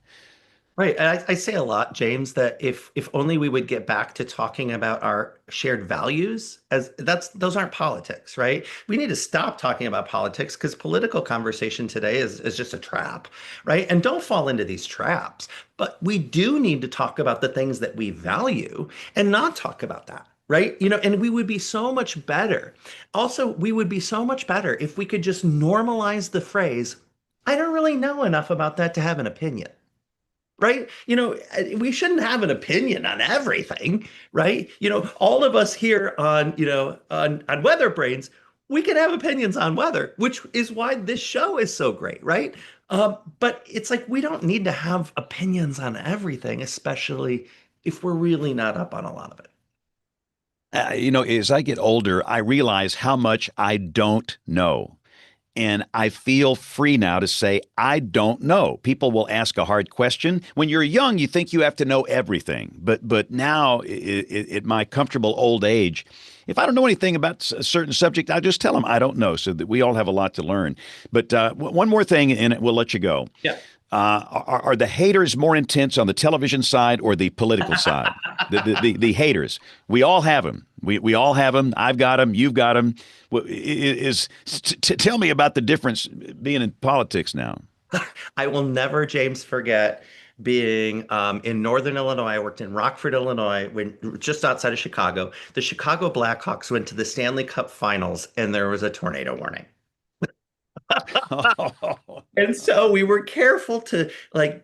Right. And I say a lot, James, that if only we would get back to talking about our shared values, as those aren't politics, right? We need to stop talking about politics, because political conversation today is just a trap, right? And don't fall into these traps. But we do need to talk about the things that we value and not talk about that. Right. And we would be so much better. Also, we would be so much better if we could just normalize the phrase, I don't really know enough about that to have an opinion. Right? We shouldn't have an opinion on everything, right? All of us here on WeatherBrains, we can have opinions on weather, which is why this show is so great, right? But it's like we don't need to have opinions on everything, especially if we're really not up on a lot of it. As I get older, I realize how much I don't know. And I feel free now to say, I don't know. People will ask a hard question. When you're young, you think you have to know everything. But now, at my comfortable old age, if I don't know anything about a certain subject, I just tell them I don't know, so that we all have a lot to learn. But one more thing, and we'll let you go. Yeah. Are the haters more intense on the television side or the political side? The haters. We all have them. We all have them. I've got them. You've got them. Tell me about the difference being in politics now. I will never, James, forget being in Northern Illinois. I worked in Rockford, Illinois, just outside of Chicago. The Chicago Blackhawks went to the Stanley Cup Finals, and there was a tornado warning. And so we were careful to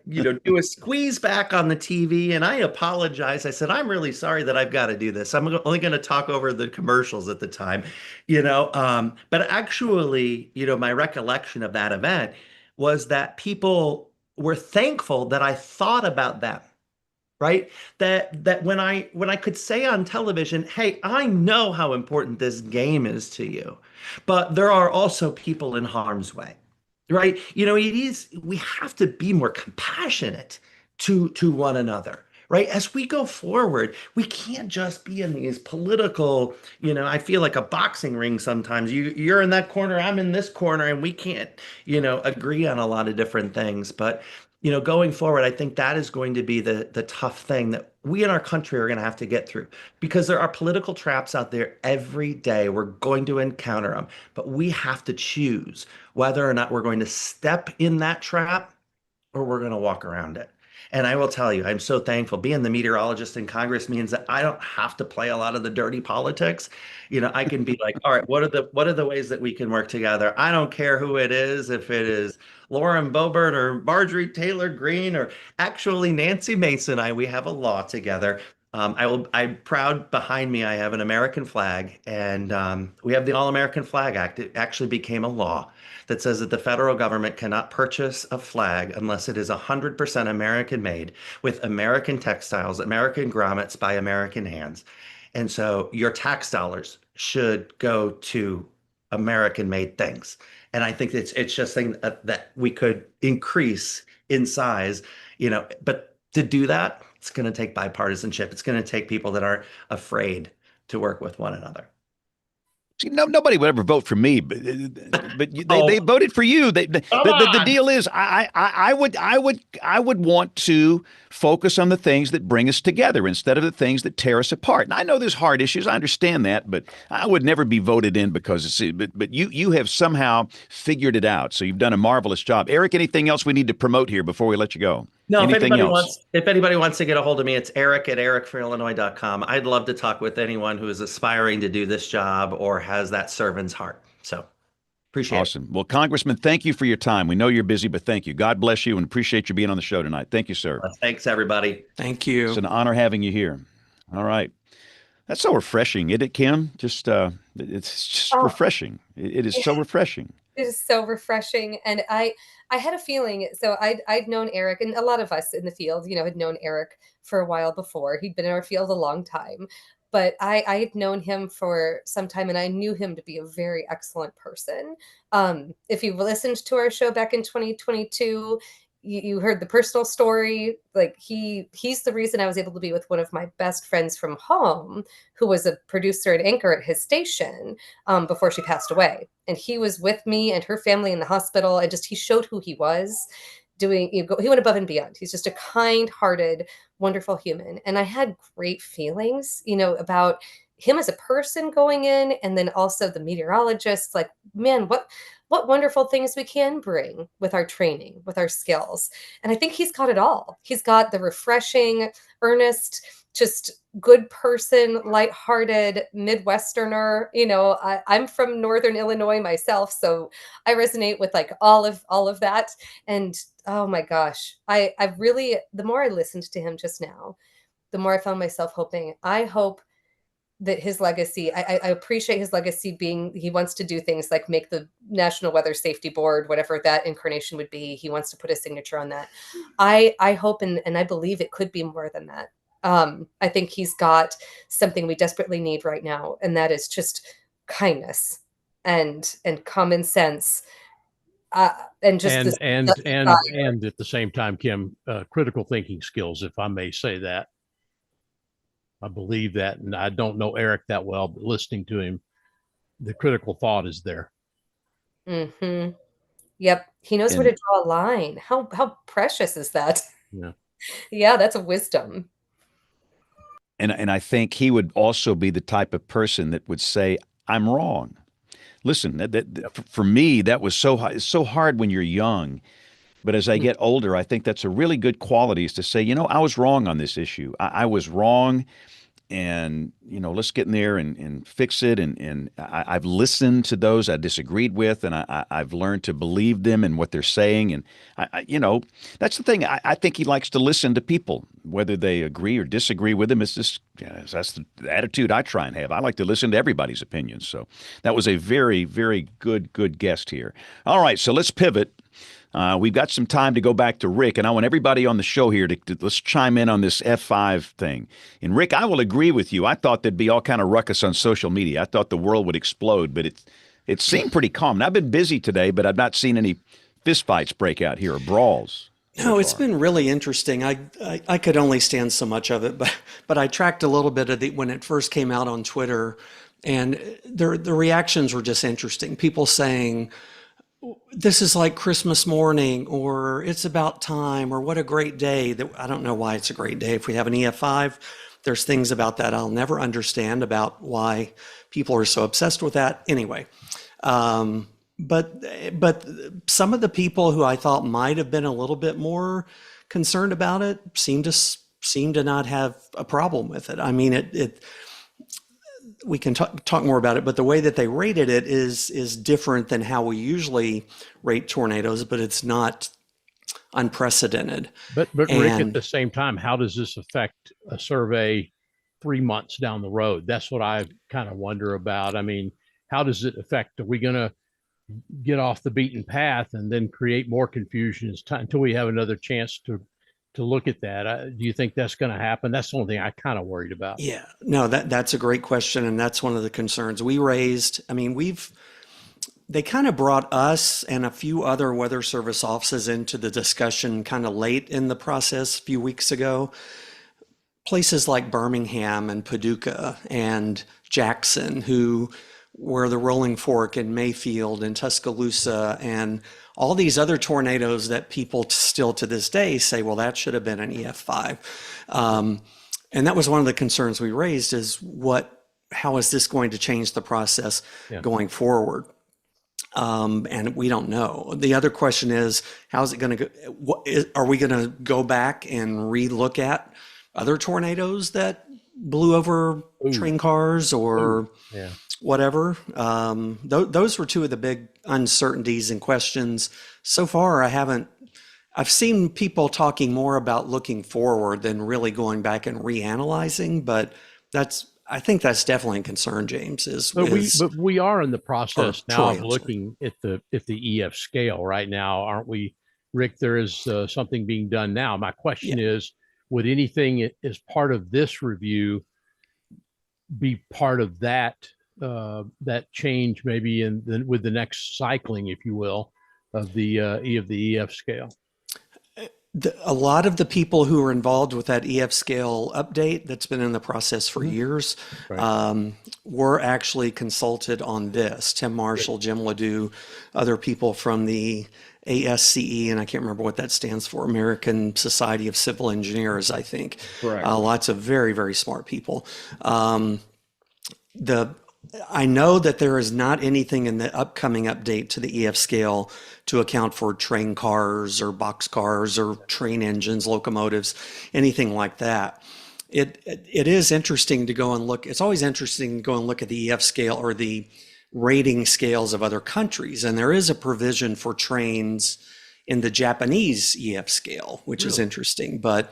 do a squeeze back on the TV. And I apologized. I said, I'm really sorry that I've got to do this. I'm only going to talk over the commercials at the time, but actually, my recollection of that event was that people were thankful that I thought about them. Right? That when I could say on television, hey, I know how important this game is to you, but there are also people in harm's way. Right? We have to be more compassionate to one another. Right? As we go forward, we can't just be in these political, I feel like a boxing ring sometimes. You're in that corner, I'm in this corner, and we can't, agree on a lot of different things. But going forward, I think that is going to be the tough thing that we in our country are going to have to get through, because there are political traps out there every day. We're going to encounter them, but we have to choose whether or not we're going to step in that trap or we're going to walk around it. And I will tell you, I'm so thankful. Being the meteorologist in Congress means that I don't have to play a lot of the dirty politics. I can be like, all right, what are the ways that we can work together? I don't care who it is, if it is Lauren Boebert or Marjorie Taylor Greene or actually Nancy Mason. We have a law together. I'm proud. Behind me, I have an American flag, and we have the All-American Flag Act. It actually became a law that says that the federal government cannot purchase a flag unless it is 100% American made, with American textiles, American grommets by American hands. And so your tax dollars should go to American made things. And I think it's just something that we could increase in size, but to do that, it's going to take bipartisanship. It's going to take people that aren't afraid to work with one another. See, nobody would ever vote for me, but they voted for you. The deal is, I would want to focus on the things that bring us together instead of the things that tear us apart. And I know there's hard issues. I understand that, but I would never be voted in because but you have somehow figured it out. So you've done a marvelous job. Eric, anything else we need to promote here before we let you go? No, anything if anybody wants to get a hold of me, it's eric@ericforillinois.com. I'd love to talk with anyone who is aspiring to do this job or has that servant's heart. So appreciate it. Awesome. Well, Congressman, thank you for your time. We know you're busy, but thank you. God bless you and appreciate you being on the show tonight. Thank you, sir. Thanks, everybody. Thank you. It's an honor having you here. All right. That's so refreshing, isn't it, Kim? It's just refreshing. It is so refreshing. It is so refreshing. And I had a feeling. So I'd known Eric, and a lot of us in the field, had known Eric for a while before. He'd been in our field a long time, but I had known him for some time, and I knew him to be a very excellent person. If you listened to our show back in 2022, you heard the personal story. Like he's the reason I was able to be with one of my best friends from home, who was a producer and anchor at his station before she passed away. And he was with me and her family in the hospital, and he showed who he was doing. He went above and beyond. He's just a kind-hearted, wonderful human. And I had great feelings, about him as a person going in, and then also the meteorologists. Like, man, what wonderful things we can bring with our training, with our skills. And I think he's got it all. He's got the refreshing, earnest, just good person, lighthearted Midwesterner. I'm from Northern Illinois myself, so I resonate with like all of that. And oh my gosh, I really, the more I listened to him just now, the more I found myself hoping. I hope that his legacy, I appreciate his legacy being, he wants to do things like make the National Weather Safety Board, whatever that incarnation would be. He wants to put a signature on that. I hope and I believe it could be more than that. I think he's got something we desperately need right now, and that is just kindness and common sense, and just and this and and and at the same time, Kim, critical thinking skills, if I may say that. I believe that, and I don't know Eric that well, but listening to him, the critical thought is there. Mm-hmm. Yep, he knows where to draw a line. How precious is that? Yeah, yeah, that's a wisdom. And I think he would also be the type of person that would say, "I'm wrong." Listen, for me, that was it's so hard when you're young. But as I get older, I think that's a really good quality, is to say, I was wrong on this issue. I was wrong, and let's get in there and fix it. And I've listened to those I disagreed with, and I've learned to believe them and what they're saying. And that's the thing. I think he likes to listen to people, whether they agree or disagree with him. It's just that's the attitude I try and have. I like to listen to everybody's opinions. So that was a very, very good guest here. All right, so let's pivot. We've got some time to go back to Rick, and I want everybody on the show here to let's chime in on this F5 thing. And Rick, I will agree with you. I thought there'd be all kind of ruckus on social media. I thought the world would explode, but it seemed pretty calm. And I've been busy today, but I've not seen any fistfights break out here or brawls. No, it's been really interesting. I could only stand so much of it, but I tracked a little bit of when it first came out on Twitter, and the reactions were just interesting. People saying, this is like Christmas morning, or it's about time, or what a great day. I don't know why it's a great day if we have an EF5. There's things about that I'll never understand about why people are so obsessed with that. Anyway, but some of the people who I thought might have been a little bit more concerned about it seem to not have a problem with it. I mean, we can talk more about it, but the way that they rated it is different than how we usually rate tornadoes, but it's not unprecedented. But Rick, at the same time, how does this affect a survey 3 months down the road? That's what I kind of wonder about. I mean, how does it affect? Are we going to get off the beaten path and then create more confusion until we have another chance to look at that? Do you think that's going to happen? That's the only thing I kind of worried about. Yeah, no, that's a great question. And that's one of the concerns we raised. I mean, they kind of brought us and a few other Weather Service offices into the discussion kind of late in the process a few weeks ago. Places like Birmingham and Paducah and Jackson, where the Rolling Fork and Mayfield and Tuscaloosa and all these other tornadoes that people still to this day say, well, that should have been an EF5. And that was one of the concerns we raised, is how is this going to change the process going forward? And we don't know. The other question is, how's it going to go? Are we going to go back and re-look at other tornadoes that blew over train cars or whatever? Those were two of the big uncertainties and questions. So far, I've seen people talking more about looking forward than really going back and reanalyzing, but I think that's definitely a concern, James. But we are in the process now Troy, of I'm sorry. looking at the EF scale right now, aren't we, Rick? There is something being done now. My question is, would anything as part of this review be part of that change, maybe with the next cycling, if you will, of the EF scale? A lot of the people who are involved with that EF scale update that's been in the process for years Right. were actually consulted on this. Tim Marshall, Jim Ledoux, other people from the ASCE, and I can't remember what that stands for, American Society of Civil Engineers, I think. Correct. Lots of very, very smart people. I know that there is not anything in the upcoming update to the EF scale to account for train cars or box cars or train engines, locomotives, anything like that. It is interesting to go and look. It's always interesting to go and look at the EF scale or the rating scales of other countries. And there is a provision for trains in the Japanese EF scale, which is interesting, but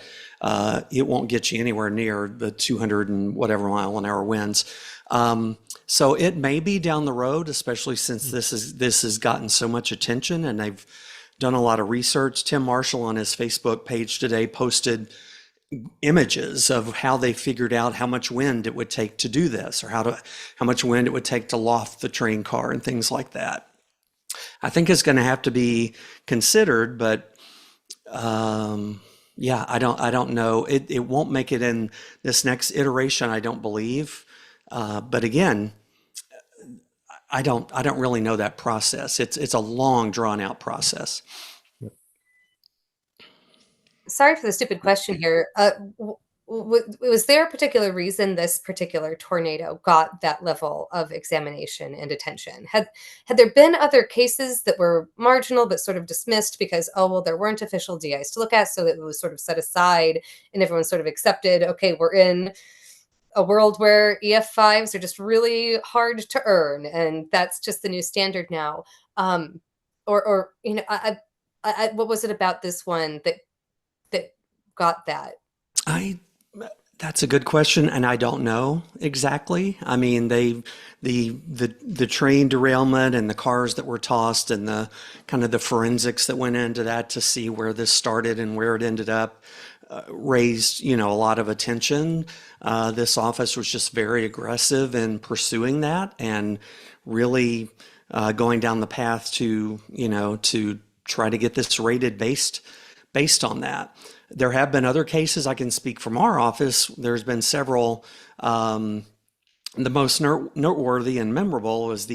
it won't get you anywhere near the 200 and whatever mile an hour winds. So it may be down the road, especially since this has gotten so much attention and they've done a lot of research. Tim Marshall on his Facebook page today posted images of how they figured out how much wind it would take to do this, or how much wind it would take to loft the train car and things like that. I think it's going to have to be considered, but yeah, I don't know. It won't make it in this next iteration, I don't believe. But again, I don't really know that process. It's a long, drawn out process. Sorry for the stupid question here. Was there a particular reason this particular tornado got that level of examination and attention? Had there been other cases that were marginal but sort of dismissed because, oh, well, there weren't official DIs to look at, so that it was sort of set aside and everyone sort of accepted, okay, we're in a world where EF5s are just really hard to earn, and that's just the new standard now. Or you know, what was it about this one that got that? That's a good question, and I don't know exactly. I mean, the train derailment and the cars that were tossed and the kind of the forensics that went into that to see where this started and where it ended up raised, a lot of attention. This office was just very aggressive in pursuing that and really going down the path to try to get this rated based on that. There have been other cases. I can speak from our office. There's been several. The most noteworthy and memorable was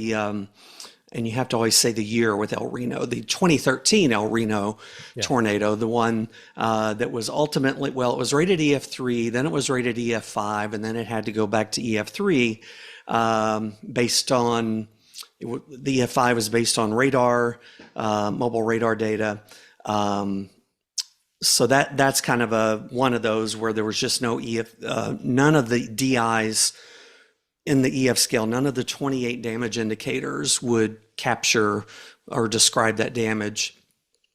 and you have to always say the year with El Reno, the 2013 El Reno tornado, the one that was ultimately, well, it was rated EF3, then it was rated EF5, and then it had to go back to EF3 based on, the EF5 was based on radar, mobile radar data. So that's kind of one of those where there was just no none of the DIs in the EF scale, none of the 28 damage indicators would capture or describe that damage.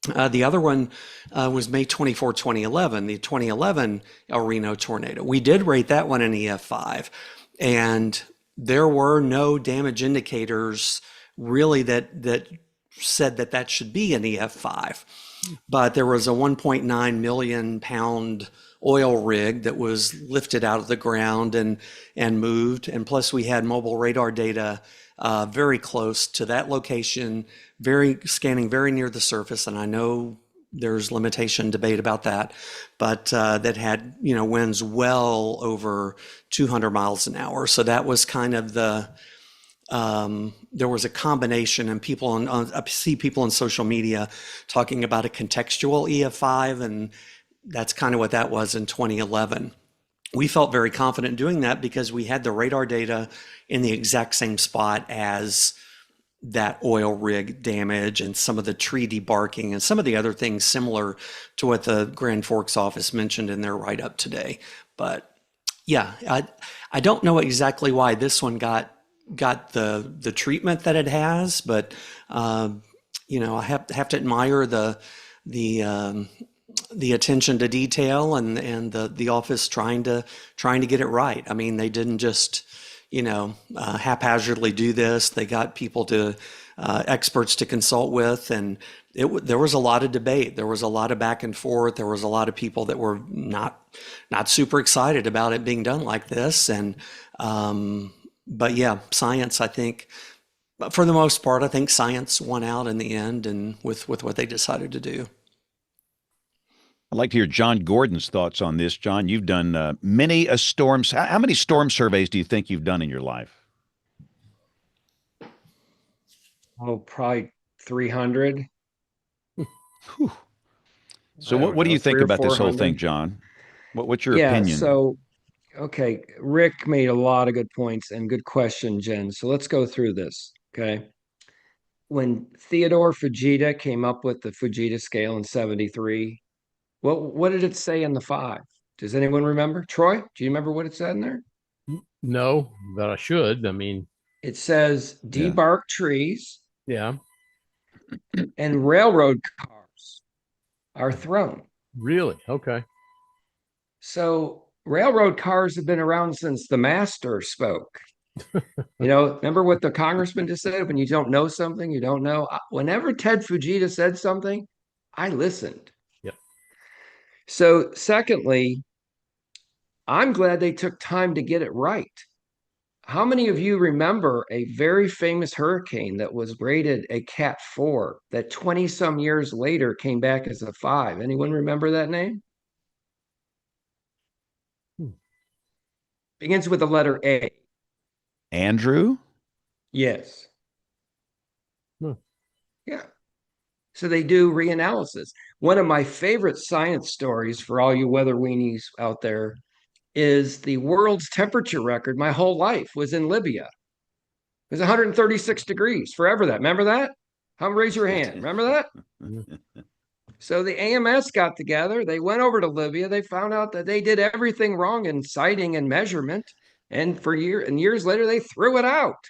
The other one was May 24, 2011, the 2011 El Reno tornado. We did rate that one an EF5, and there were no damage indicators really that said that should be an EF5. But there was a 1.9 million pound oil rig that was lifted out of the ground and moved. And plus we had mobile radar data very close to that location, scanning very near the surface. And I know there's limitation debate about that, but that had, winds well over 200 miles an hour. So that was kind of there was a combination, and I see people on social media talking about a contextual EF5, and that's kind of what that was in 2011. We felt very confident doing that because we had the radar data in the exact same spot as that oil rig damage and some of the tree debarking and some of the other things similar to what the Grand Forks office mentioned in their write-up today. But yeah, I don't know exactly why this one got the treatment that it has, but I have to admire the the attention to detail and the office trying to get it right. I mean, they didn't just haphazardly do this. They got people to experts to consult with, and there was a lot of debate. There was a lot of back and forth. There was a lot of people that were not super excited about it being done like this. And but yeah, science, I think, for the most part, I think science won out in the end, and with what they decided to do. I'd like to hear John Gordon's thoughts on this. John, you've done many a storms. How many storm surveys do you think you've done in your life? Oh, probably 300. So I don't what do know, you think 300 or about this whole 400. thing, John? What's your Yeah, opinion? so okay, Rick made a lot of good points and good question, Jen. So let's go through this. Okay. When Theodore Fujita came up with the Fujita scale in 73, what did it say in the five? Does anyone remember? Troy, do you remember what it said in there? No, but I should. I mean, It says Yeah. debark trees yeah, and railroad cars are thrown. really. Okay. So railroad cars have been around since the master spoke. Remember what the congressman just said? When you don't know something, you don't know. Whenever Ted Fujita said something, I listened. Yep. So, secondly, I'm glad they took time to get it right. How many of you remember a very famous hurricane that was rated a Cat 4 that 20 some years later came back as a 5? Anyone remember that name? Begins with the letter A. Andrew? Yes. Hmm. Yeah. So they do reanalysis. One of my favorite science stories for all you weather weenies out there is the world's temperature record my whole life was in Libya. It was 136 degrees forever. That remember that? Raise your hand. Remember that? So the AMS got together. They went over to Libya. They found out that they did everything wrong in sighting and measurement, and years later they threw it out.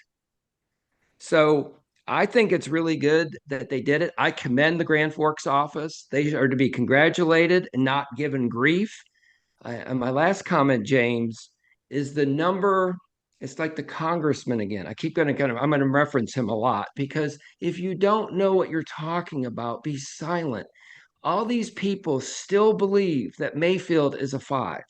So I think it's really good that they did it. I commend the Grand Forks office. They are to be congratulated and not given grief. And my last comment, James, is the number. It's like the congressman again. I'm going to reference him a lot, because if you don't know what you're talking about, be silent. All these people still believe that Mayfield is a 5.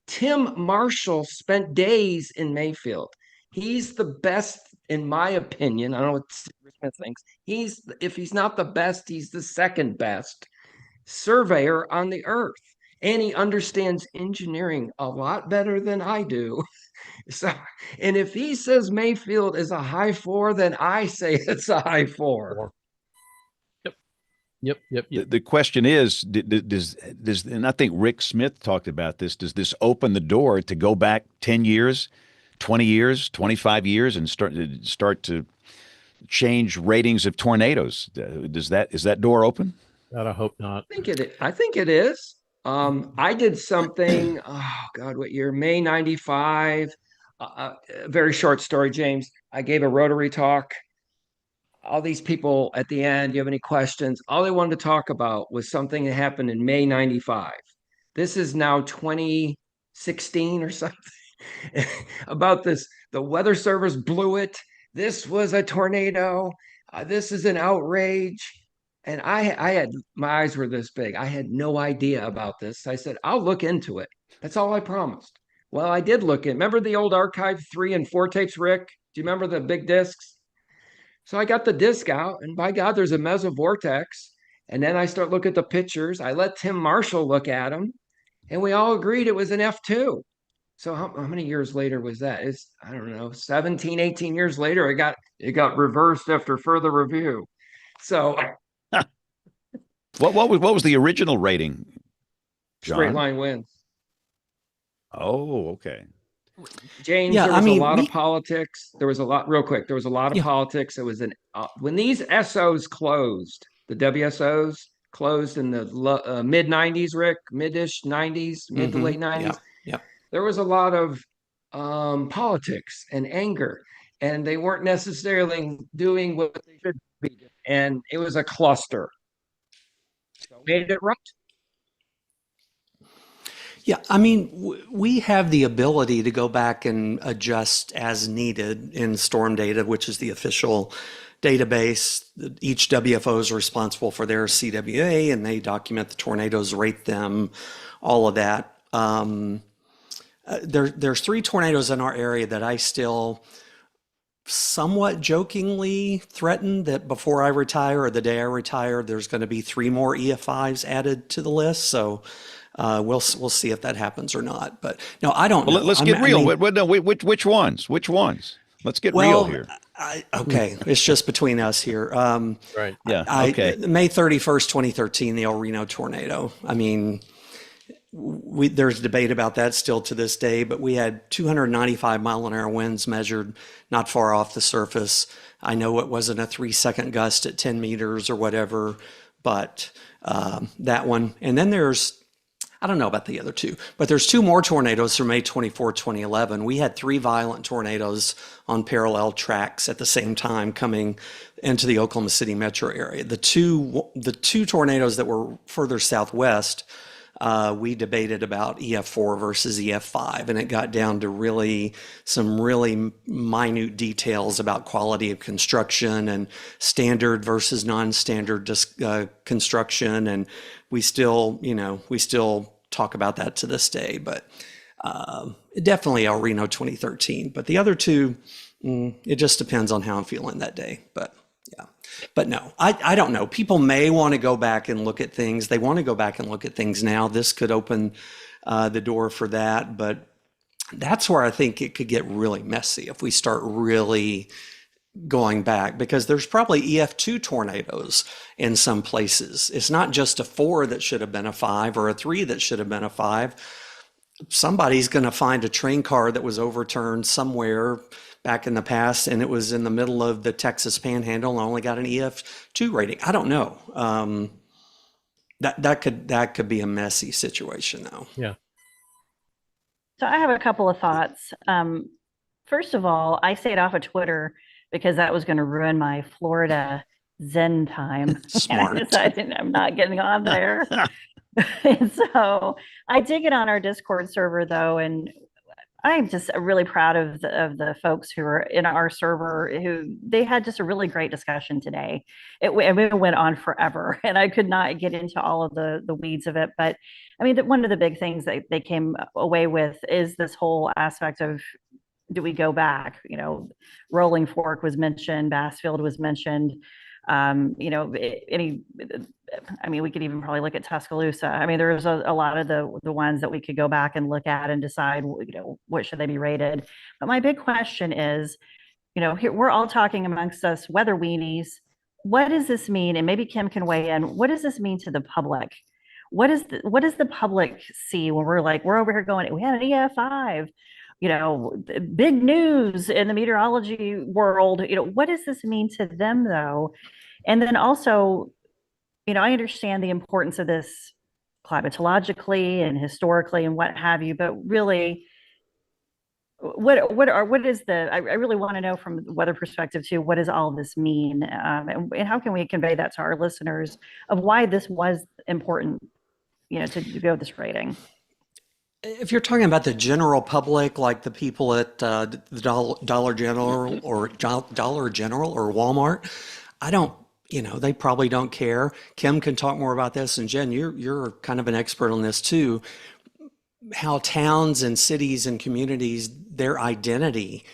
Tim Marshall spent days in Mayfield. He's the best, in my opinion. I don't know what Smith thinks. If he's not the best, he's the second best surveyor on the earth. And he understands engineering a lot better than I do. So, and if he says Mayfield is a high 4, then I say it's a high 4. Yep. The question is, does and I think Rick Smith talked about this, does this open the door to go back 10 years, 20 years, 25 years and start to change ratings of tornadoes? Is that door open? God, I hope not. I think it is. I did something, oh God, what year? May 95. Very short story, James. I gave a Rotary talk. All these people at the end, do you have any questions? All they wanted to talk about was something that happened in May 95. This is now 2016 or something. About this. The Weather Service blew it. This was a tornado. This is an outrage. And I had, my eyes were this big. I had no idea about this. I said, I'll look into it. That's all I promised. Well, I did look in. Remember the old Archive 3 and 4 tapes, Rick? Do you remember the big discs? So I got the disc out, and by God, there's a mesovortex. And then I start looking at the pictures. I let Tim Marshall look at them, and we all agreed it was an F2. So how many years later was that? It's, I don't know, 17, 18 years later, it got reversed after further review. So what was the original rating, John? straight line wins. Oh, okay. James, Yeah, there was I mean, a lot of politics. There was a lot, real quick, there was a lot of politics. It was when these SOs closed, the WSOs closed in the mid 90s, Rick, mid-ish 90s, mid to late 90s. Yeah. There was a lot of politics and anger, and they weren't necessarily doing what they should be doing. And it was a cluster. So made it right. Yeah, I mean, we have the ability to go back and adjust as needed in storm data, which is the official database. Each WFO is responsible for their CWA, and they document the tornadoes, rate them, all of that. There's 3 tornadoes in our area that I still somewhat jokingly threaten that before I retire or the day I retire, there's going to be 3 more EF5s added to the list. So we'll see if that happens or not. But no, I don't know. Let's get real. No, which ones? Which ones? Let's get real here. Okay, it's just between us here. Right. Yeah. Okay. May 31st, 2013, the El Reno tornado. I mean, there's debate about that still to this day, but we had 295-mile-an-hour winds measured not far off the surface. I know it wasn't a 3-second gust at 10 meters or whatever, but that one. And then I don't know about the other 2, but there's 2 more tornadoes from May 24, 2011. We had 3 violent tornadoes on parallel tracks at the same time coming into the Oklahoma City metro area. The two tornadoes that were further southwest, we debated about EF4 versus EF5, and it got down to some really minute details about quality of construction and standard versus non-standard construction. And we still talk about that to this day, but definitely El Reno 2013. But the other 2, it just depends on how I'm feeling that day. But yeah, but no, I don't know. People may want to go back and look at things. They want to go back and look at things now. This could open the door for that, but that's where I think it could get really messy if we start really going back, because there's probably EF2 tornadoes in some places. It's not just a 4 that should have been a 5 or a 3 that should have been a 5. Somebody's going to find a train car that was overturned somewhere back in the past, and it was in the middle of the Texas Panhandle and only got an EF2 rating. I don't know. That could be a messy situation, though. Yeah. So I have a couple of thoughts. First of all, I stayed off of Twitter because that was going to ruin my Florida Zen time. Smart. And I decided I'm not getting on there. And so I did get on our Discord server, though, and I'm just really proud of the folks who are in our server, who they had just a really great discussion today. It went on forever, and I could not get into all of the weeds of it. But I mean, one of the big things that they came away with is this whole aspect of, do we go back? Rolling Fork was mentioned, Bassfield was mentioned. We could even probably look at Tuscaloosa. I mean, there's a lot of the ones that we could go back and look at and decide, what should they be rated. But my big question is, here we're all talking amongst us weather weenies. What does this mean? And maybe Kim can weigh in. What does this mean to the public? What does the public see when we're over here going, we had an EF5? Big news in the meteorology world. What does this mean to them, though? And then also, I understand the importance of this climatologically and historically and what have you, but really, I really want to know from the weather perspective too, what does all this mean? And how can we convey that to our listeners of why this was important, to go this rating? If you're talking about the general public, like the people at the Dollar General or Walmart, they probably don't care. Kim can talk more about this, and Jen, you're kind of an expert on this too. How towns and cities and communities, their identity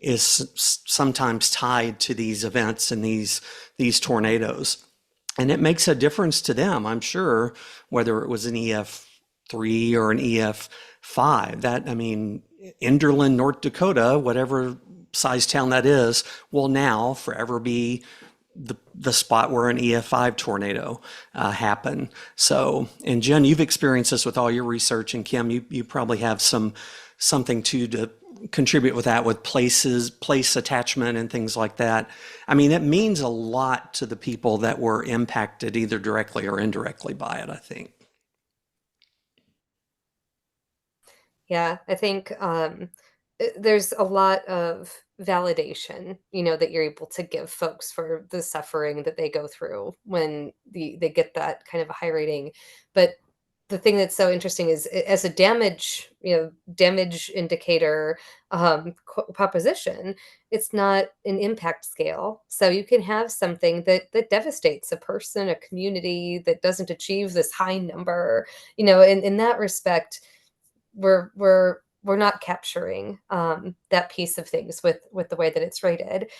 is sometimes tied to these events and these tornadoes, and it makes a difference to them, I'm sure, whether it was an EF3 or an EF5. Enderlin, North Dakota, whatever size town that is, will now forever be the spot where an EF5 tornado happened. So, and Jen, you've experienced this with all your research, and Kim, you probably have something to contribute with that, with place attachment and things like that. I mean, it means a lot to the people that were impacted either directly or indirectly by it, I think. Yeah, I think there's a lot of validation, that you're able to give folks for the suffering that they go through when they get that kind of a high rating. But the thing that's so interesting is as a damage indicator proposition, it's not an impact scale. So you can have something that devastates a person, a community, that doesn't achieve this high number. In that respect, we're not capturing that piece of things with the way that it's rated.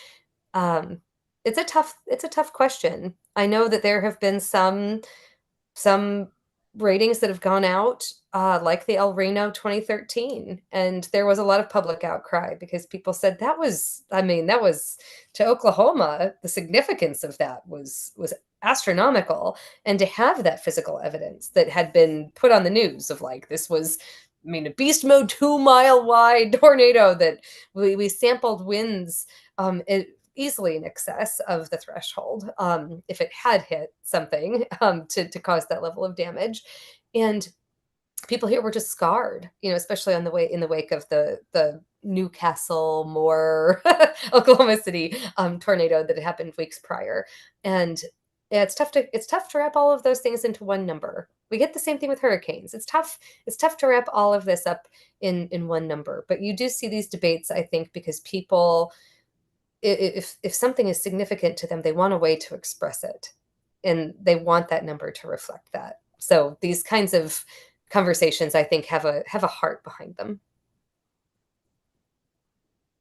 Um, it's a tough question. I know that there have been some ratings that have gone out, like the El Reno 2013, and there was a lot of public outcry because people said that was, that was to Oklahoma. The significance of that was astronomical, and to have that physical evidence that had been put on the news of like this was, a beast mode 2 mile wide tornado that we sampled winds easily in excess of the threshold, if it had hit something, to cause that level of damage. And people here were just scarred, especially in the wake of the Newcastle, Moore, Oklahoma City tornado that had happened weeks prior. And yeah, it's tough to wrap all of those things into one number. We get the same thing with hurricanes. It's tough to wrap all of this up in one number. But you do see these debates, I think, because people, if something is significant to them, they want a way to express it, and they want that number to reflect that. So these kinds of conversations, I think, have a heart behind them.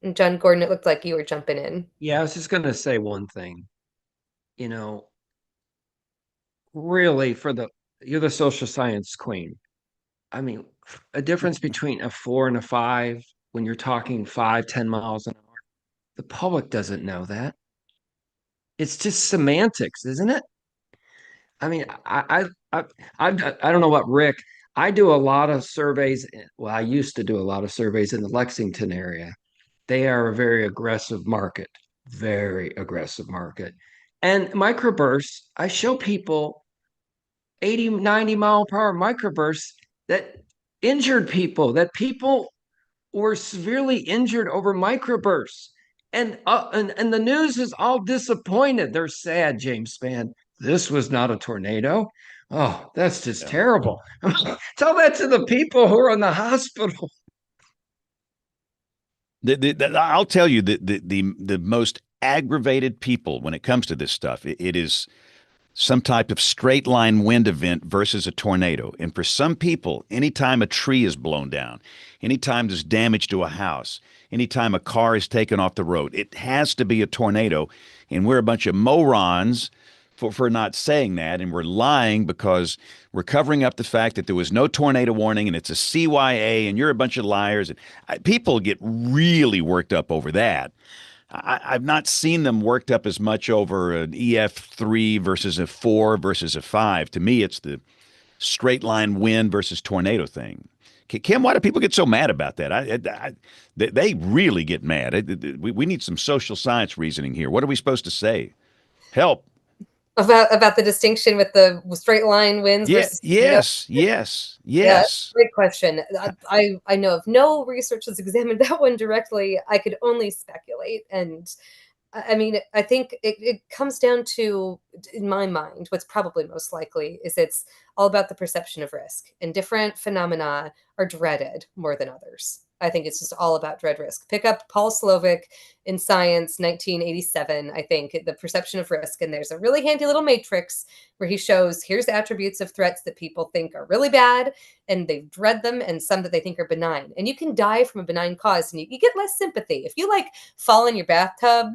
And John Gordon, it looked like you were jumping in. Yeah, I was just going to say one thing. Really, you're the social science queen. A difference between a 4 and a 5 when you're talking 5-10 miles an hour, the public doesn't know that. It's just semantics, isn't it? I don't know what Rick. I do a lot of surveys. Well, I used to do a lot of surveys in the Lexington area. They are a very aggressive market, very aggressive market. And microbursts, I show people 80, 90 mile per hour microbursts that injured people, that people were severely injured over microbursts. And the news is all disappointed. They're sad, James Spann. This was not a tornado. Oh, that's just terrible. Tell that to the people who are in the hospital. I'll tell you the most aggravated people when it comes to this stuff, it is some type of straight line wind event versus a tornado. And for some people, anytime a tree is blown down, anytime there's damage to a house, anytime a car is taken off the road, it has to be a tornado. And we're a bunch of morons for not saying that. And we're lying because we're covering up the fact that there was no tornado warning and it's a CYA and you're a bunch of liars. And people get really worked up over that. I've not seen them worked up as much over an EF3 versus a 4 versus a 5. To me, it's the straight line wind versus tornado thing. Kim, why do people get so mad about that? They really get mad. We need some social science reasoning here. What are we supposed to say? Help. About the distinction with the straight line winds versus yes. Yeah, great question. I know of no research that's examined that one directly. I could only speculate. And I think it comes down to, in my mind, what's probably most likely is it's all about the perception of risk, and different phenomena are dreaded more than others. I think it's just all about dread risk. Pick up Paul Slovic in Science, 1987, I think, the perception of risk. And there's a really handy little matrix where he shows here's attributes of threats that people think are really bad and they dread them, and some that they think are benign. And you can die from a benign cause and you get less sympathy. If you like fall in your bathtub,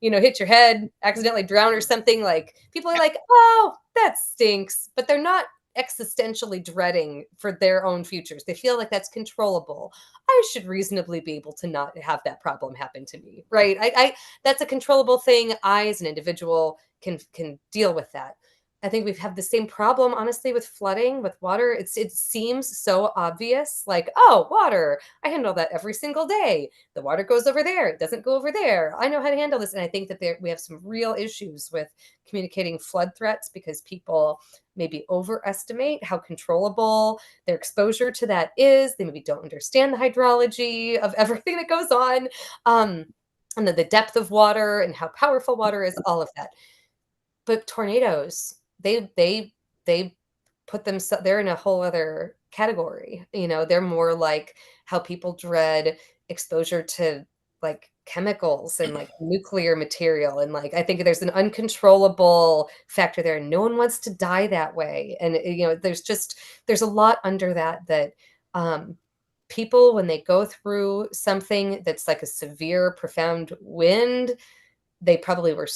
hit your head, accidentally drown or something, like people are like, oh, that stinks. But they're not existentially dreading for their own futures. They feel like that's controllable. I should reasonably be able to not have that problem happen to me, right? I that's a controllable thing. I, as an individual, can deal with that. I think we've had the same problem, honestly, with flooding, with water. It seems so obvious, like, oh, water, I handle that every single day. The water goes over there. It doesn't go over there. I know how to handle this. And I think that we have some real issues with communicating flood threats because people maybe overestimate how controllable their exposure to that is. They maybe don't understand the hydrology of everything that goes on, and the depth of water and how powerful water is, all of that. But tornadoes, they put themselves, they're in a whole other category. They're more like how people dread exposure to like chemicals and like nuclear material. And like, I think there's an uncontrollable factor there. No one wants to die that way. And, there's a lot under that, people, when they go through something that's like a severe, profound wind, they probably were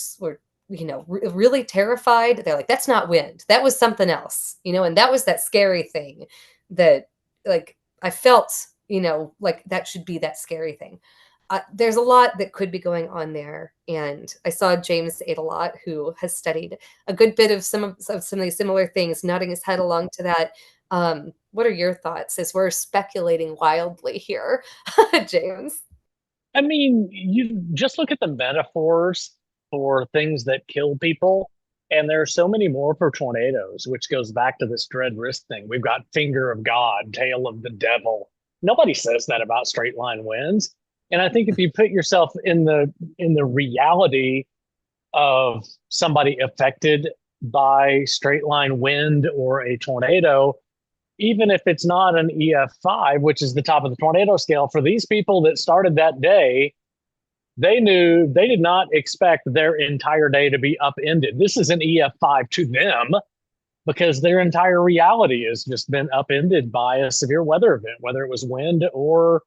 really terrified. They're like, that's not wind. That was something else, and that was that scary thing that like I felt, like that should be that scary thing. There's a lot that could be going on there. And I saw James Adelot, who has studied a good bit of some of these similar things, nodding his head along to that. What are your thoughts as we're speculating wildly here, James? I mean, you just look at the metaphors for things that kill people, and there are so many more for tornadoes, which goes back to this dread wrist thing. We've got finger of God, tail of the devil. Nobody says that about straight line winds. And I think if you put yourself in the reality of somebody affected by straight line wind or a tornado, even if it's not an EF5, which is the top of the tornado scale, for these people that started that day, they knew they did not expect their entire day to be upended. This is an EF5 to them because their entire reality has just been upended by a severe weather event, whether it was wind or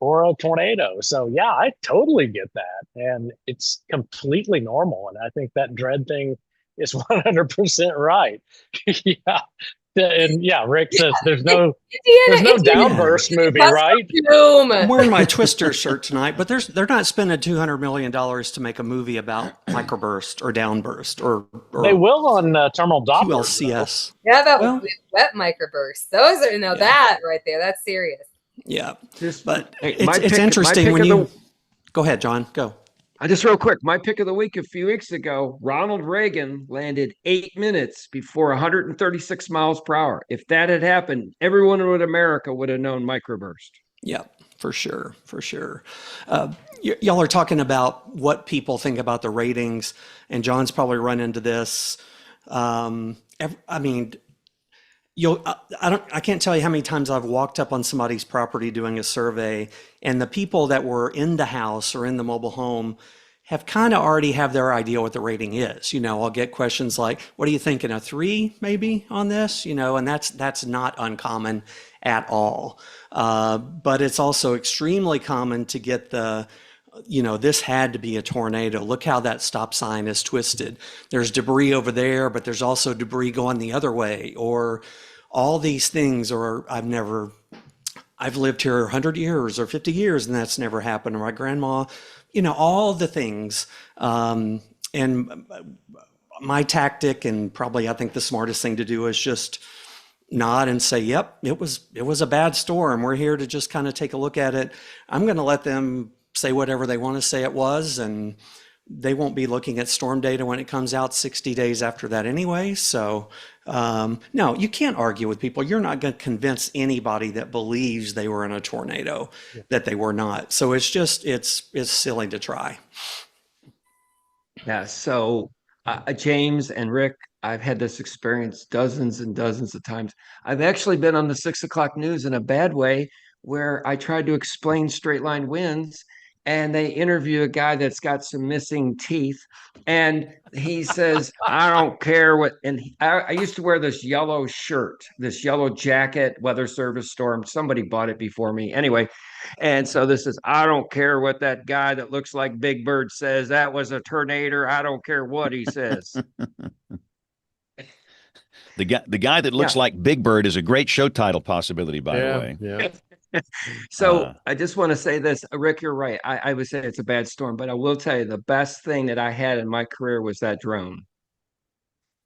a tornado. So yeah, I totally get that. And it's completely normal. And I think that dread thing is 100% right. Yeah. And yeah, Rick says there's no downburst movie, right? I'm wearing my Twister shirt tonight, but they're not spending $200 million to make a movie about microburst or downburst or they will on Terminal Doppler. QLCS. Yeah, that wet microbursts. Those are that right there. That's serious. Yeah, Just, but hey, it's interesting when you go ahead, John. Go. Just real quick, my pick of the week a few weeks ago, Ronald Reagan landed 8 minutes before 136 miles per hour. If that had happened, everyone in America would have known microburst. Yeah, for sure. Y'all are talking about what people think about the ratings, and John's probably run into this. I mean, I can't tell you how many times I've walked up on somebody's property doing a survey, and the people that were in the house or in the mobile home have kind of already have their idea what the rating is. I'll get questions like, what are you thinking, a 3 maybe on this? And that's not uncommon at all. But it's also extremely common to get this had to be a tornado. Look how that stop sign is twisted. There's debris over there, but there's also debris going the other way, or all these things, or I've lived here 100 years or 50 years and that's never happened. Or my grandma, all the things. And my tactic, and probably I think the smartest thing to do, is just nod and say, yep, it was a bad storm. We're here to just kind of take a look at it. I'm going to let them say whatever they want to say it was, and they won't be looking at storm data when it comes out 60 days after that anyway. So no, you can't argue with people. You're not going to convince anybody that believes they were in a tornado that they were not. So it's silly to try. Yeah. So James and Rick, I've had this experience dozens and dozens of times. I've actually been on the 6 o'clock news in a bad way, where I tried to explain straight line winds, and they interview a guy that's got some missing teeth, and he says, I don't care what. And I used to wear this yellow shirt, this yellow jacket, weather service storm. Somebody bought it before me. Anyway. And so this is, I don't care what that guy that looks like Big Bird says. That was a tornado. I don't care what he says. The guy that looks like Big Bird is a great show title possibility, by the way. Yeah. So I just want to say this, Rick, you're right. I would say it's a bad storm, but I will tell you the best thing that I had in my career was that drone,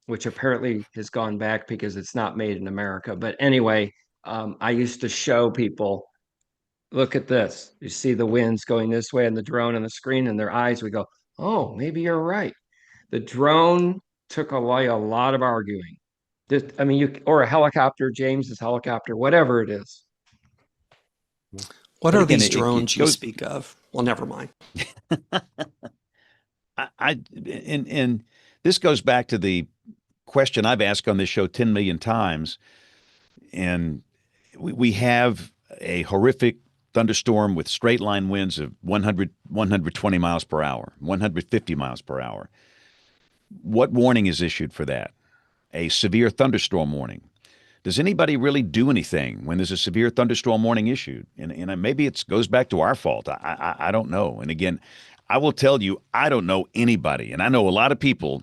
which apparently has gone back because it's not made in America. But anyway, I used to show people, look at this. You see the winds going this way and the drone on the screen, and their eyes would go, oh, maybe you're right. The drone took away a lot of arguing. Or a helicopter, James's helicopter, whatever it is. What are these drones you speak of? Well, never mind. And this goes back to the question I've asked on this show 10 million times. And we have a horrific thunderstorm with straight line winds of 100, 120 miles per hour, 150 miles per hour. What warning is issued for that? A severe thunderstorm warning. Does anybody really do anything when there's a severe thunderstorm warning issued? And maybe it goes back to our fault. I don't know. And again, I will tell you, I don't know anybody, and I know a lot of people.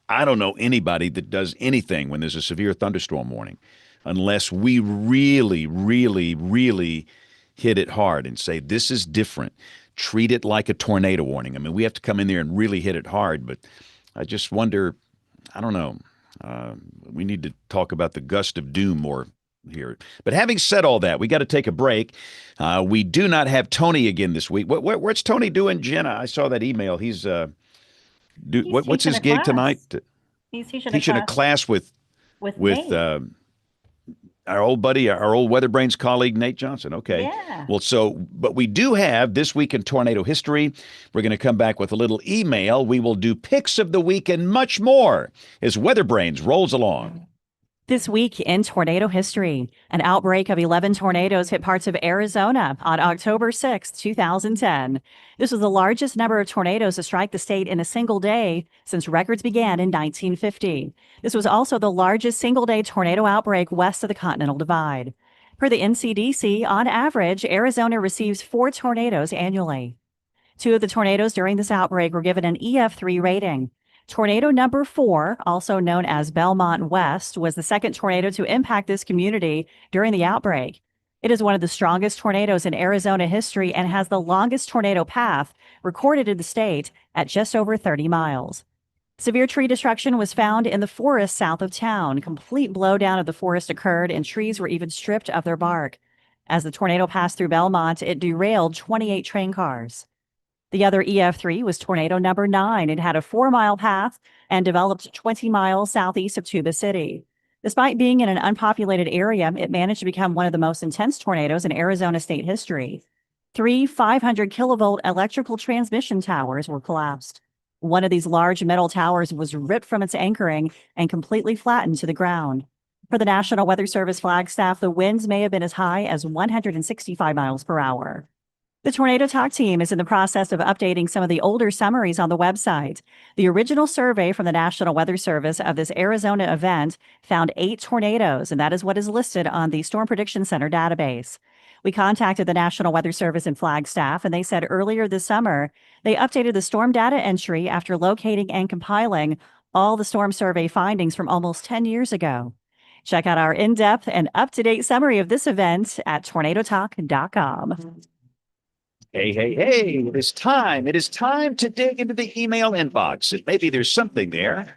I don't know anybody that does anything when there's a severe thunderstorm warning, unless we really, really, really hit it hard and say, this is different. Treat it like a tornado warning. I mean, we have to come in there and really hit it hard, but I just wonder, I don't know. We need to talk about the gust of doom more here. But having said all that, we got to take a break. We do not have Tony again this week. What's Tony doing, Jenna? I saw that email. He's what's his gig tonight? He's teaching a class with Nate. Our old buddy, our old WeatherBrains colleague, Nate Johnson. Okay. Yeah. Well, but we do have This Week in Tornado History. We're going to come back with a little email. We will do picks of the week and much more as WeatherBrains rolls along. This week in tornado history, an outbreak of 11 tornadoes hit parts of Arizona on October 6, 2010. This was the largest number of tornadoes to strike the state in a single day since records began in 1950. This was also the largest single-day tornado outbreak west of the Continental Divide. Per the NCDC, on average, Arizona receives 4 tornadoes annually. 2 of the tornadoes during this outbreak were given an EF3 rating. Tornado number 4, also known as Belmont West, was the second tornado to impact this community during the outbreak. It is one of the strongest tornadoes in Arizona history and has the longest tornado path recorded in the state at just over 30 miles. Severe tree destruction was found in the forest south of town. Complete blowdown of the forest occurred, and trees were even stripped of their bark. As the tornado passed through Belmont, it derailed 28 train cars. The other EF3 was tornado number 9. It had a 4-mile path and developed 20 miles southeast of Tuba City. Despite being in an unpopulated area, it managed to become one of the most intense tornadoes in Arizona state history. 3 500-kilovolt electrical transmission towers were collapsed. One of these large metal towers was ripped from its anchoring and completely flattened to the ground. For the National Weather Service Flagstaff, the winds may have been as high as 165 miles per hour. The Tornado Talk team is in the process of updating some of the older summaries on the website. The original survey from the National Weather Service of this Arizona event found 8 tornadoes, and that is what is listed on the Storm Prediction Center database. We contacted the National Weather Service in Flagstaff, and they said earlier this summer they updated the storm data entry after locating and compiling all the storm survey findings from almost 10 years ago. Check out our in-depth and up-to-date summary of this event at tornadotalk.com. Hey, hey, hey, it is time. It is time to dig into the email inbox. And maybe there's something there.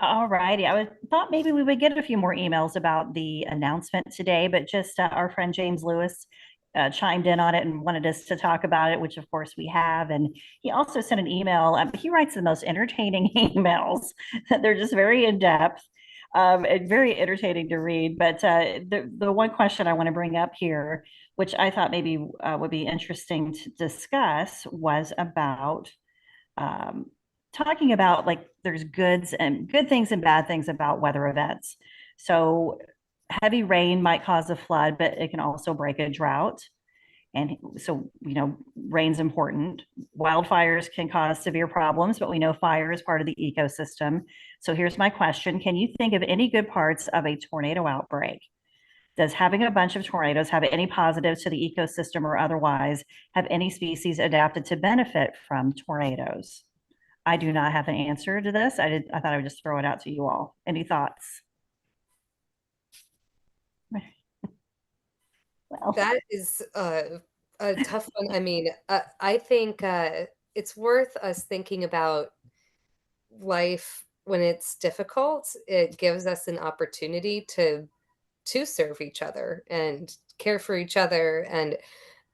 All righty. thought maybe we would get a few more emails about the announcement today, but just our friend James Lewis chimed in on it and wanted us to talk about it, which of course we have. And he also sent an email. He writes the most entertaining emails. They're just very in-depth. And very entertaining to read. But the one question I want to bring up here, which I thought maybe would be interesting to discuss, was about talking about, like, there's good things and bad things about weather events. So heavy rain might cause a flood, but it can also break a drought. And so, rain's important. Wildfires can cause severe problems, but we know fire is part of the ecosystem. So here's my question. Can you think of any good parts of a tornado outbreak? Does having a bunch of tornadoes have any positives to the ecosystem or otherwise? Have any species adapted to benefit from tornadoes? I do not have an answer to this. I thought I would just throw it out to you all. Any thoughts? Well, that is a tough one. I mean, I think it's worth us thinking about life when it's difficult. It gives us an opportunity to serve each other and care for each other. And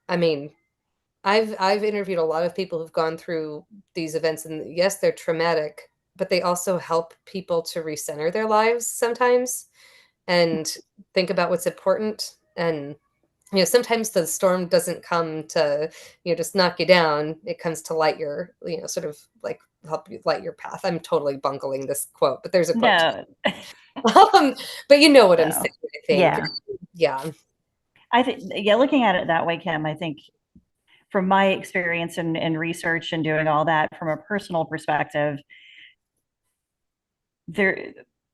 I mean, I've interviewed a lot of people who've gone through these events, and yes, they're traumatic, but they also help people to recenter their lives sometimes and think about what's important. And sometimes the storm doesn't come to, just knock you down. It comes to light your, sort of like help you light your path. I'm totally bungling this quote, but there's a quote. No, But you know what I'm no. saying, I think. Yeah. Yeah. I think, yeah, looking at it that way, Kim, I think from my experience and research and doing all that from a personal perspective, there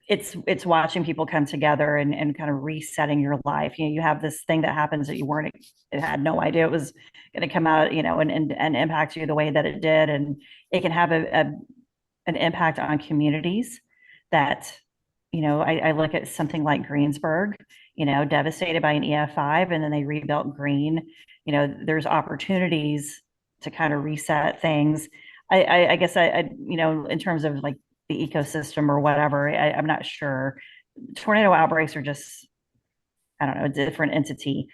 it's watching people come together and kind of resetting your life. You have this thing that happens that it had no idea it was going to come out, and impact you the way that it did. And it can have an impact on communities that, I look at something like Greensburg, devastated by an EF5, and then they rebuilt green. There's opportunities to kind of reset things. I guess in terms of like the ecosystem or whatever, I'm not sure. Tornado outbreaks are just, I don't know, a different entity.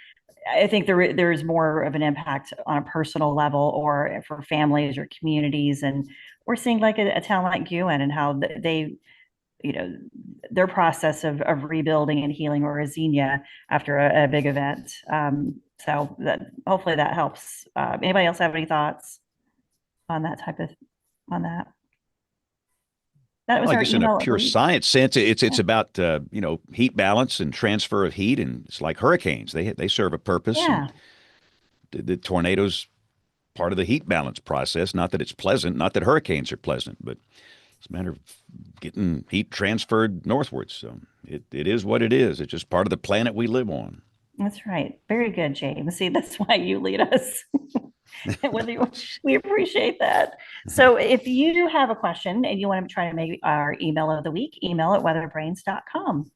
I think there's more of an impact on a personal level or for families or communities. And we're seeing like a town like Guin and how they, their process of rebuilding and healing, or Xenia after a big event. So that hopefully that helps. Anybody else have any thoughts on that on that? That was Well, I our guess in a email. pure science sense, it's about heat balance and transfer of heat, and it's like hurricanes. They serve a purpose, Yeah. and the tornadoes part of the heat balance process. Not that it's pleasant, not that hurricanes are pleasant, but it's a matter of getting heat transferred northwards. So it is what it is. It's just part of the planet we live on. That's right. Very good, James. See, that's why you lead us. We appreciate that. So if you have a question and you want to try to make our email of the week, email at weatherbrains.com.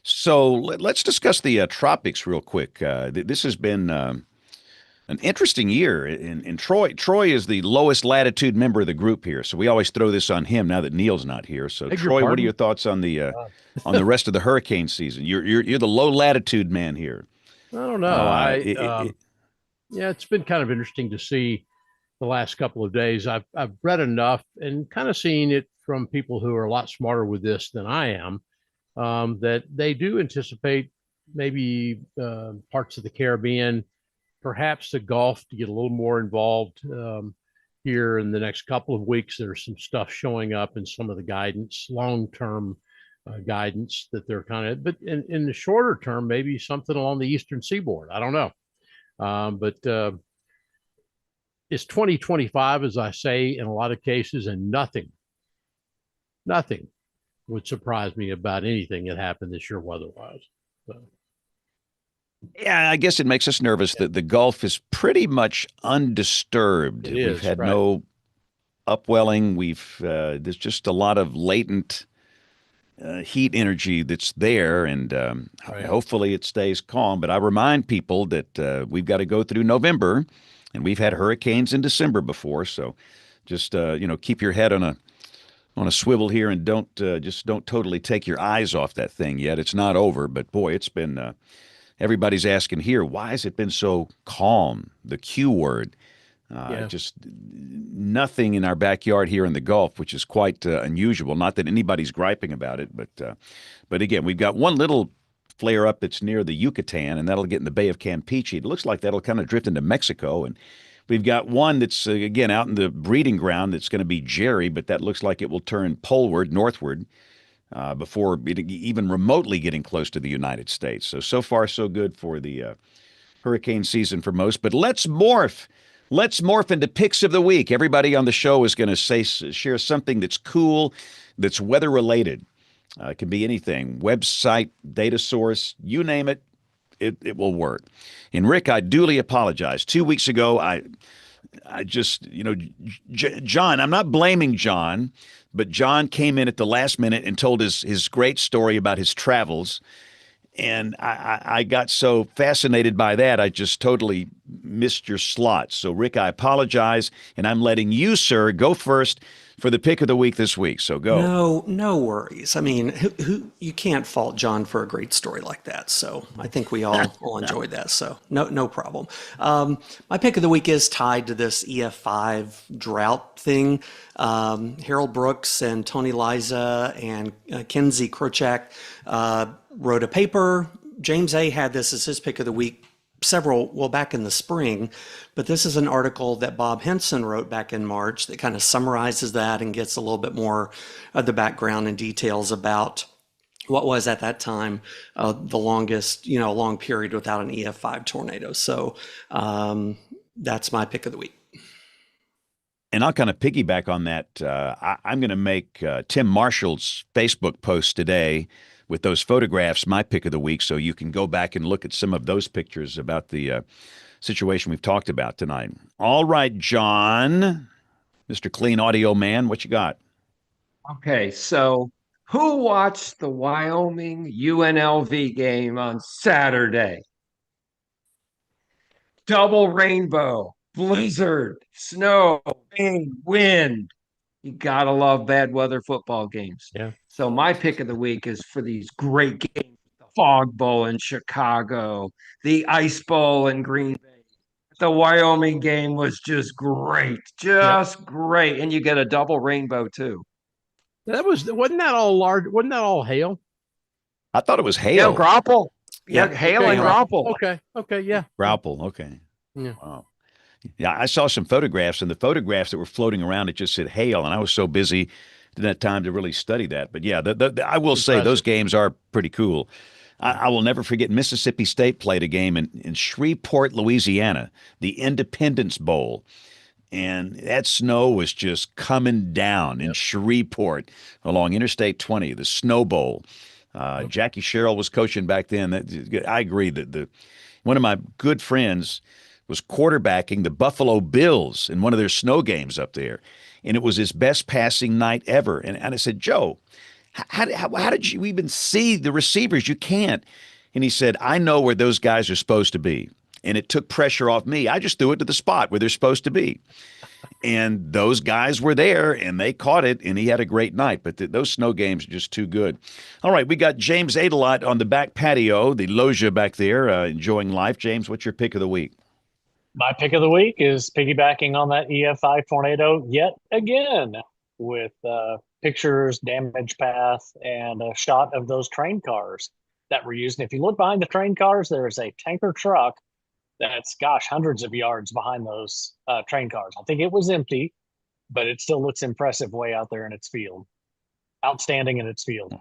So let's discuss the tropics real quick. This has been an interesting year in Troy. Troy is the lowest latitude member of the group here, so we always throw this on him now that Neil's not here. So Beg your Troy, what are pardon? your thoughts on the rest of the hurricane season? You're the low latitude man here. I don't know. It- Yeah, it's been kind of interesting to see the last couple of days. I've read enough and kind of seen it from people who are a lot smarter with this than I am, that they do anticipate maybe parts of the Caribbean, perhaps the Gulf, to get a little more involved here in the next couple of weeks. There's some stuff showing up in some of the guidance, long-term guidance that they're kind of, but in the shorter term, maybe something along the eastern seaboard. I don't know. But it's 2025, as I say, in a lot of cases, and nothing would surprise me about anything that happened this year weather-wise. So. Yeah, I guess it makes us nervous that the Gulf is pretty much undisturbed. We've had right. no upwelling. There's just a lot of latent heat energy that's there, and Right. hopefully it stays calm. But I remind people that we've got to go through November, and we've had hurricanes in December before. So just keep your head on a swivel here, and don't totally take your eyes off that thing yet. It's not over, but boy, it's been. Everybody's asking here, why has it been so calm? The Q word. Just nothing in our backyard here in the Gulf, which is quite unusual. Not that anybody's griping about it, but again, we've got one little flare up that's near the Yucatan, and that'll get in the Bay of Campeche. It looks like that'll kind of drift into Mexico, and we've got one that's again out in the breeding ground that's going to be Jerry, but that looks like it will turn poleward, northward. Before even remotely getting close to the United States. So far, so good for the hurricane season for most. But let's morph. Let's morph into picks of the week. Everybody on the show is going to share something that's cool, that's weather related. It can be anything, website, data source, you name it, it will work. And Rick, I duly apologize. 2 weeks ago, I just, John, I'm not blaming John, but John came in at the last minute and told his great story about his travels. And I got so fascinated by that, I just totally missed your slot. So, Rick, I apologize, and I'm letting you, sir, go first for the pick of the week this week. So go. No worries. I mean, who you can't fault John for a great story like that. So I think we all enjoyed that. So no problem. My pick of the week is tied to this EF5 drought thing. Harold Brooks and Tony Liza and Kenzie Krochak wrote a paper James A. had this as his pick of the week back in the spring, but this is an article that Bob Henson wrote back in March that kind of summarizes that and gets a little bit more of the background and details about what was at that time the longest, long period without an EF5 tornado. So that's my pick of the week. And I'll kind of piggyback on that. I'm going to make Tim Marshall's Facebook post today with those photographs my pick of the week, so you can go back and look at some of those pictures about the situation we've talked about tonight. All right, John, Mr. Clean Audio Man, what you got? Okay, so who watched the Wyoming UNLV game on Saturday? Double rainbow, blizzard, snow, rain, wind. You gotta love bad weather football games. Yeah. So my pick of the week is for these great games: the Fog Bowl in Chicago, the Ice Bowl in Green Bay. The Wyoming game was just great, great, and you get a double rainbow too. Wasn't that all large? Wasn't that all hail? I thought it was Yeah, hail. grapple. Yeah, Yeah. hail Okay, and grapple. Okay, yeah. Grapple, okay. Yeah. Wow. Yeah, I saw some photographs, and the photographs that were floating around, it just said hail, and I was so busy, didn't have time to really study that. But yeah, I will say those games are pretty cool. I will never forget Mississippi State played a game in Shreveport, Louisiana, the Independence Bowl. And that snow was just coming down in Shreveport along Interstate 20, the Snow Bowl. Jackie Sherrill was coaching back then. I agree that one of my good friends was quarterbacking the Buffalo Bills in one of their snow games up there, and it was his best passing night ever. And I said, Joe, how did you even see the receivers? You can't. And he said, I know where those guys are supposed to be, and it took pressure off me. I just threw it to the spot where they're supposed to be. And those guys were there, and they caught it, and he had a great night. But those snow games are just too good. All right, we got James Adelot on the back patio, the loggia back there, enjoying life. James, what's your pick of the week? My pick of the week is piggybacking on that EF5 tornado yet again with pictures, damage path, and a shot of those train cars that were used. And if you look behind the train cars, there is a tanker truck that's, hundreds of yards behind those train cars. I think it was empty, but it still looks impressive way out there in its field. Outstanding in its field.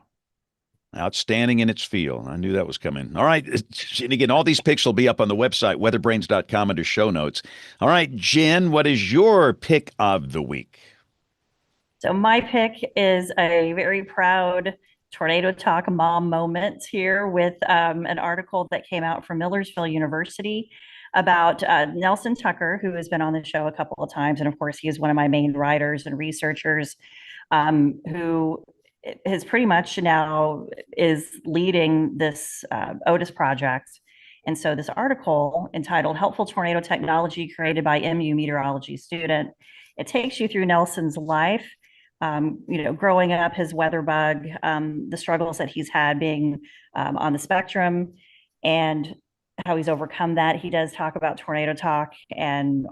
Outstanding in its field. I knew that was coming. All right. And again, all these picks will be up on the website, weatherbrains.com, under show notes. All right, Jen, what is your pick of the week? So my pick is a very proud Tornado Talk mom moment here with an article that came out from Millersville University about Nelson Tucker, who has been on the show a couple of times. And of course, he is one of my main writers and researchers who is pretty much now is leading this Otis project. And so this article entitled Helpful Tornado Technology Created by MU Meteorology Student, it takes you through Nelson's life, growing up, his weather bug, the struggles that he's had being on the spectrum, and how he's overcome that. He does talk about Tornado Talk and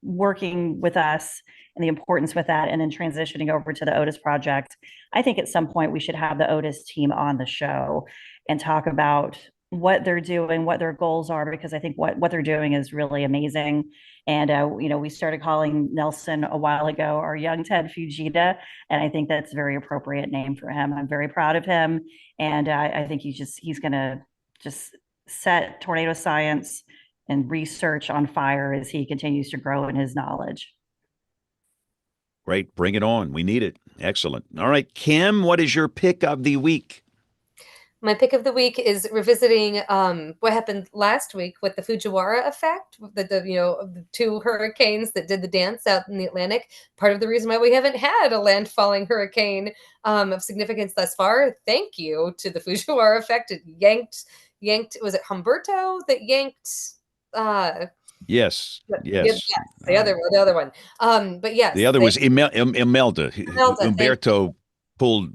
working with us and the importance with that, and then transitioning over to the Otis project. I think at some point we should have the Otis team on the show and talk about what they're doing, what their goals are, because I think what they're doing is really amazing. And, we started calling Nelson a while ago our young Ted Fujita, and I think that's a very appropriate name for him. I'm very proud of him. And I think he's going to just set tornado science and research on fire as he continues to grow in his knowledge. Great. Bring it on. We need it. Excellent. All right, Kim, what is your pick of the week? My pick of the week is revisiting what happened last week with the Fujiwara effect, the two hurricanes that did the dance out in the Atlantic. Part of the reason why we haven't had a landfalling hurricane of significance thus far. Thank you to the Fujiwara effect. It yanked. Was it Humberto that yanked? Yes. The other one. But yes, the other was Imelda. Umberto pulled.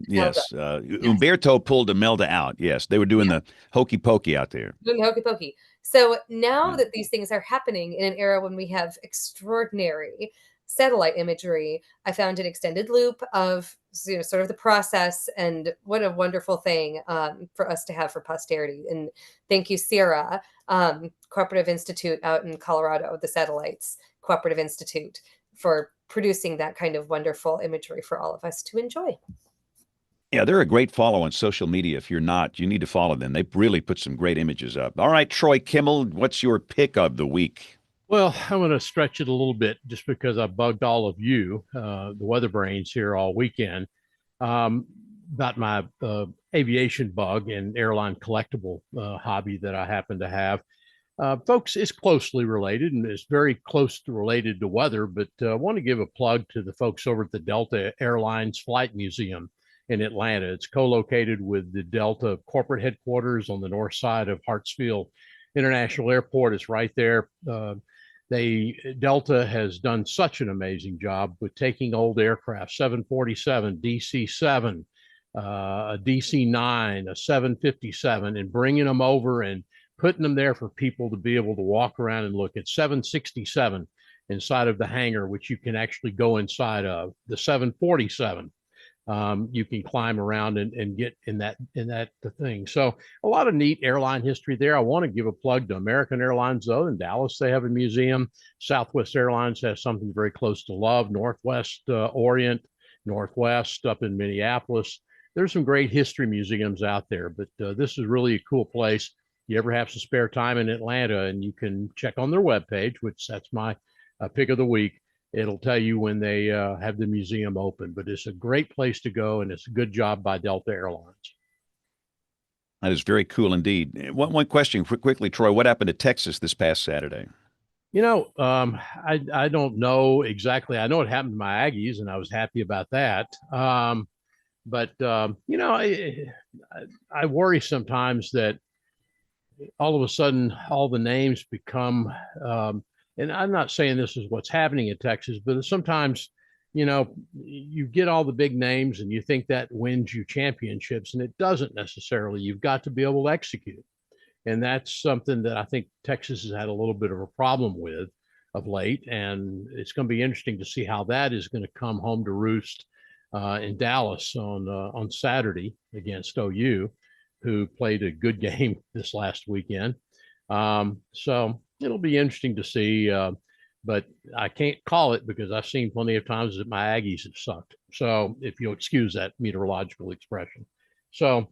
Yes. Umberto pulled Imelda out. Yes, they were doing the hokey pokey out there. Doing the hokey pokey. So now that these things are happening in an era when we have extraordinary satellite imagery, I found an extended loop of sort of the process, and what a wonderful thing for us to have for posterity. And thank you, Sierra, Cooperative Institute out in Colorado, the Satellites Cooperative Institute, for producing that kind of wonderful imagery for all of us to enjoy. Yeah, they're a great follow on social media. If you're not, you need to follow them. They really put some great images up. All right, Troy Kimmel, what's your pick of the week? Well, I'm going to stretch it a little bit just because I bugged all of you, the WeatherBrains, here all weekend about my aviation bug and airline collectible hobby that I happen to have. Folks, it's closely related, and it's very close to related to weather, but I want to give a plug to the folks over at the Delta Airlines Flight Museum in Atlanta. It's co-located with the Delta corporate headquarters on the north side of Hartsfield International Airport. It's right there. Delta has done such an amazing job with taking old aircraft, 747, DC-7, a DC-9, a 757, and bringing them over and putting them there for people to be able to walk around and look at. 767 inside of the hangar, which you can actually go inside of. The 747, you can climb around and get in that thing. So a lot of neat airline history there. I want to give a plug to American Airlines, though. In Dallas, they have a museum. Southwest Airlines has something very close to love. Northwest Orient, Northwest up in Minneapolis. There's some great history museums out there, but this is really a cool place. You ever have some spare time in Atlanta, and you can check on their webpage, which that's my pick of the week. It'll tell you when they have the museum open, but it's a great place to go, and it's a good job by Delta Airlines. That is very cool indeed. One question quickly, Troy. What happened to Texas this past Saturday? I don't know exactly. I know it happened to my Aggies, and I was happy about that. But I worry sometimes that all of a sudden all the names become and I'm not saying this is what's happening in Texas, but sometimes you get all the big names and you think that wins you championships, and it doesn't necessarily. You've got to be able to execute, and that's something that I think Texas has had a little bit of a problem with of late, and it's going to be interesting to see how that is going to come home to roost in Dallas on Saturday against OU, who played a good game this last weekend. So it'll be interesting to see, but I can't call it because I've seen plenty of times that my Aggies have sucked. So if you'll excuse that meteorological expression. So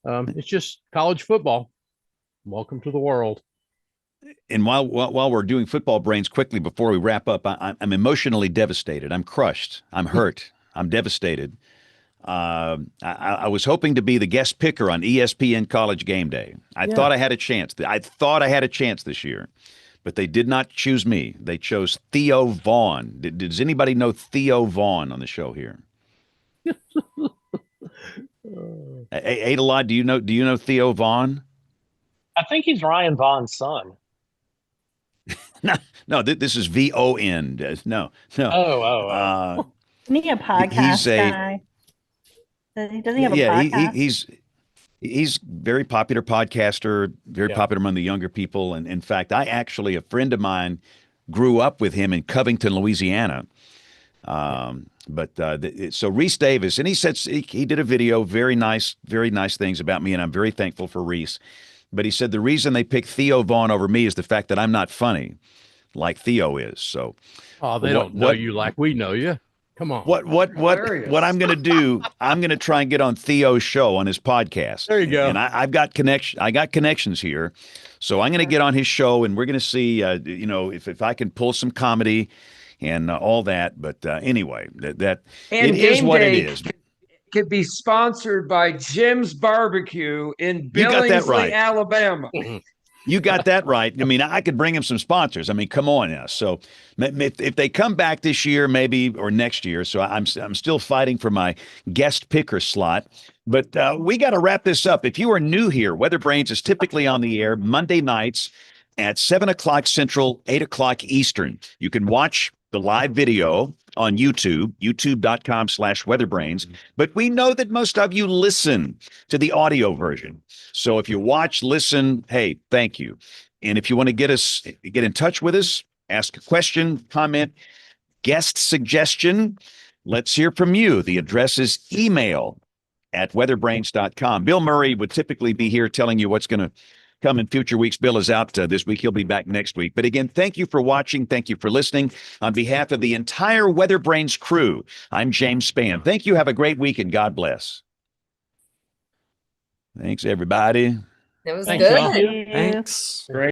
it's just college football. Welcome to the world. And while we're doing football brains quickly before we wrap up, I'm emotionally devastated. I'm crushed. I'm hurt. I'm devastated. I was hoping to be the guest picker on ESPN College Game Day. I thought I had a chance. I thought I had a chance this year, but they did not choose me. They chose Theo Vaughn. Does anybody know Theo Vaughn on the show here? Adela, do you know Theo Vaughn? I think he's Ryan Vaughn's son. No, this is VON. No. Isn't he a podcast guy? Doesn't he have a podcast? He's very popular podcaster, very popular among the younger people. And in fact, a friend of mine grew up with him in Covington, Louisiana. So Reese Davis, and he said he did a video, very nice things about me, and I'm very thankful for Reese. But he said the reason they picked Theo Vaughn over me is the fact that I'm not funny like Theo is. So, they don't know you like we know you. Come on. What I'm going to do, I'm going to try and get on Theo's show on his podcast. There you go. And I got connections here. So I'm going to get on his show, and we're going to see, if I can pull some comedy and all that. But anyway, that it is what it is. Could be sponsored by Jim's Barbecue in Billingsley, Alabama. You got that right. I mean, I could bring him some sponsors. I mean, come on now. So if they come back this year, maybe, or next year, so I'm still fighting for my guest picker slot. But we got to wrap this up. If you are new here, WeatherBrains is typically on the air Monday nights at 7 o'clock Central, 8 o'clock Eastern. You can watch the live video on YouTube, youtube.com/weatherbrains. But we know that most of you listen to the audio version. So if you listen, hey, thank you. And if you want to get in touch with us, ask a question, comment, guest suggestion, Let's hear from you. The address is email@weatherbrains.com. Bill Murray would typically be here telling you what's going to come in future weeks. Bill is out this week. He'll be back next week. But again, thank you for watching. Thank you for listening. On behalf of the entire WeatherBrains crew, I'm James Spann. Thank you. Have a great week and God bless. Thanks, everybody. It was Thanks, good. y'all. Thank you. Thanks. Great.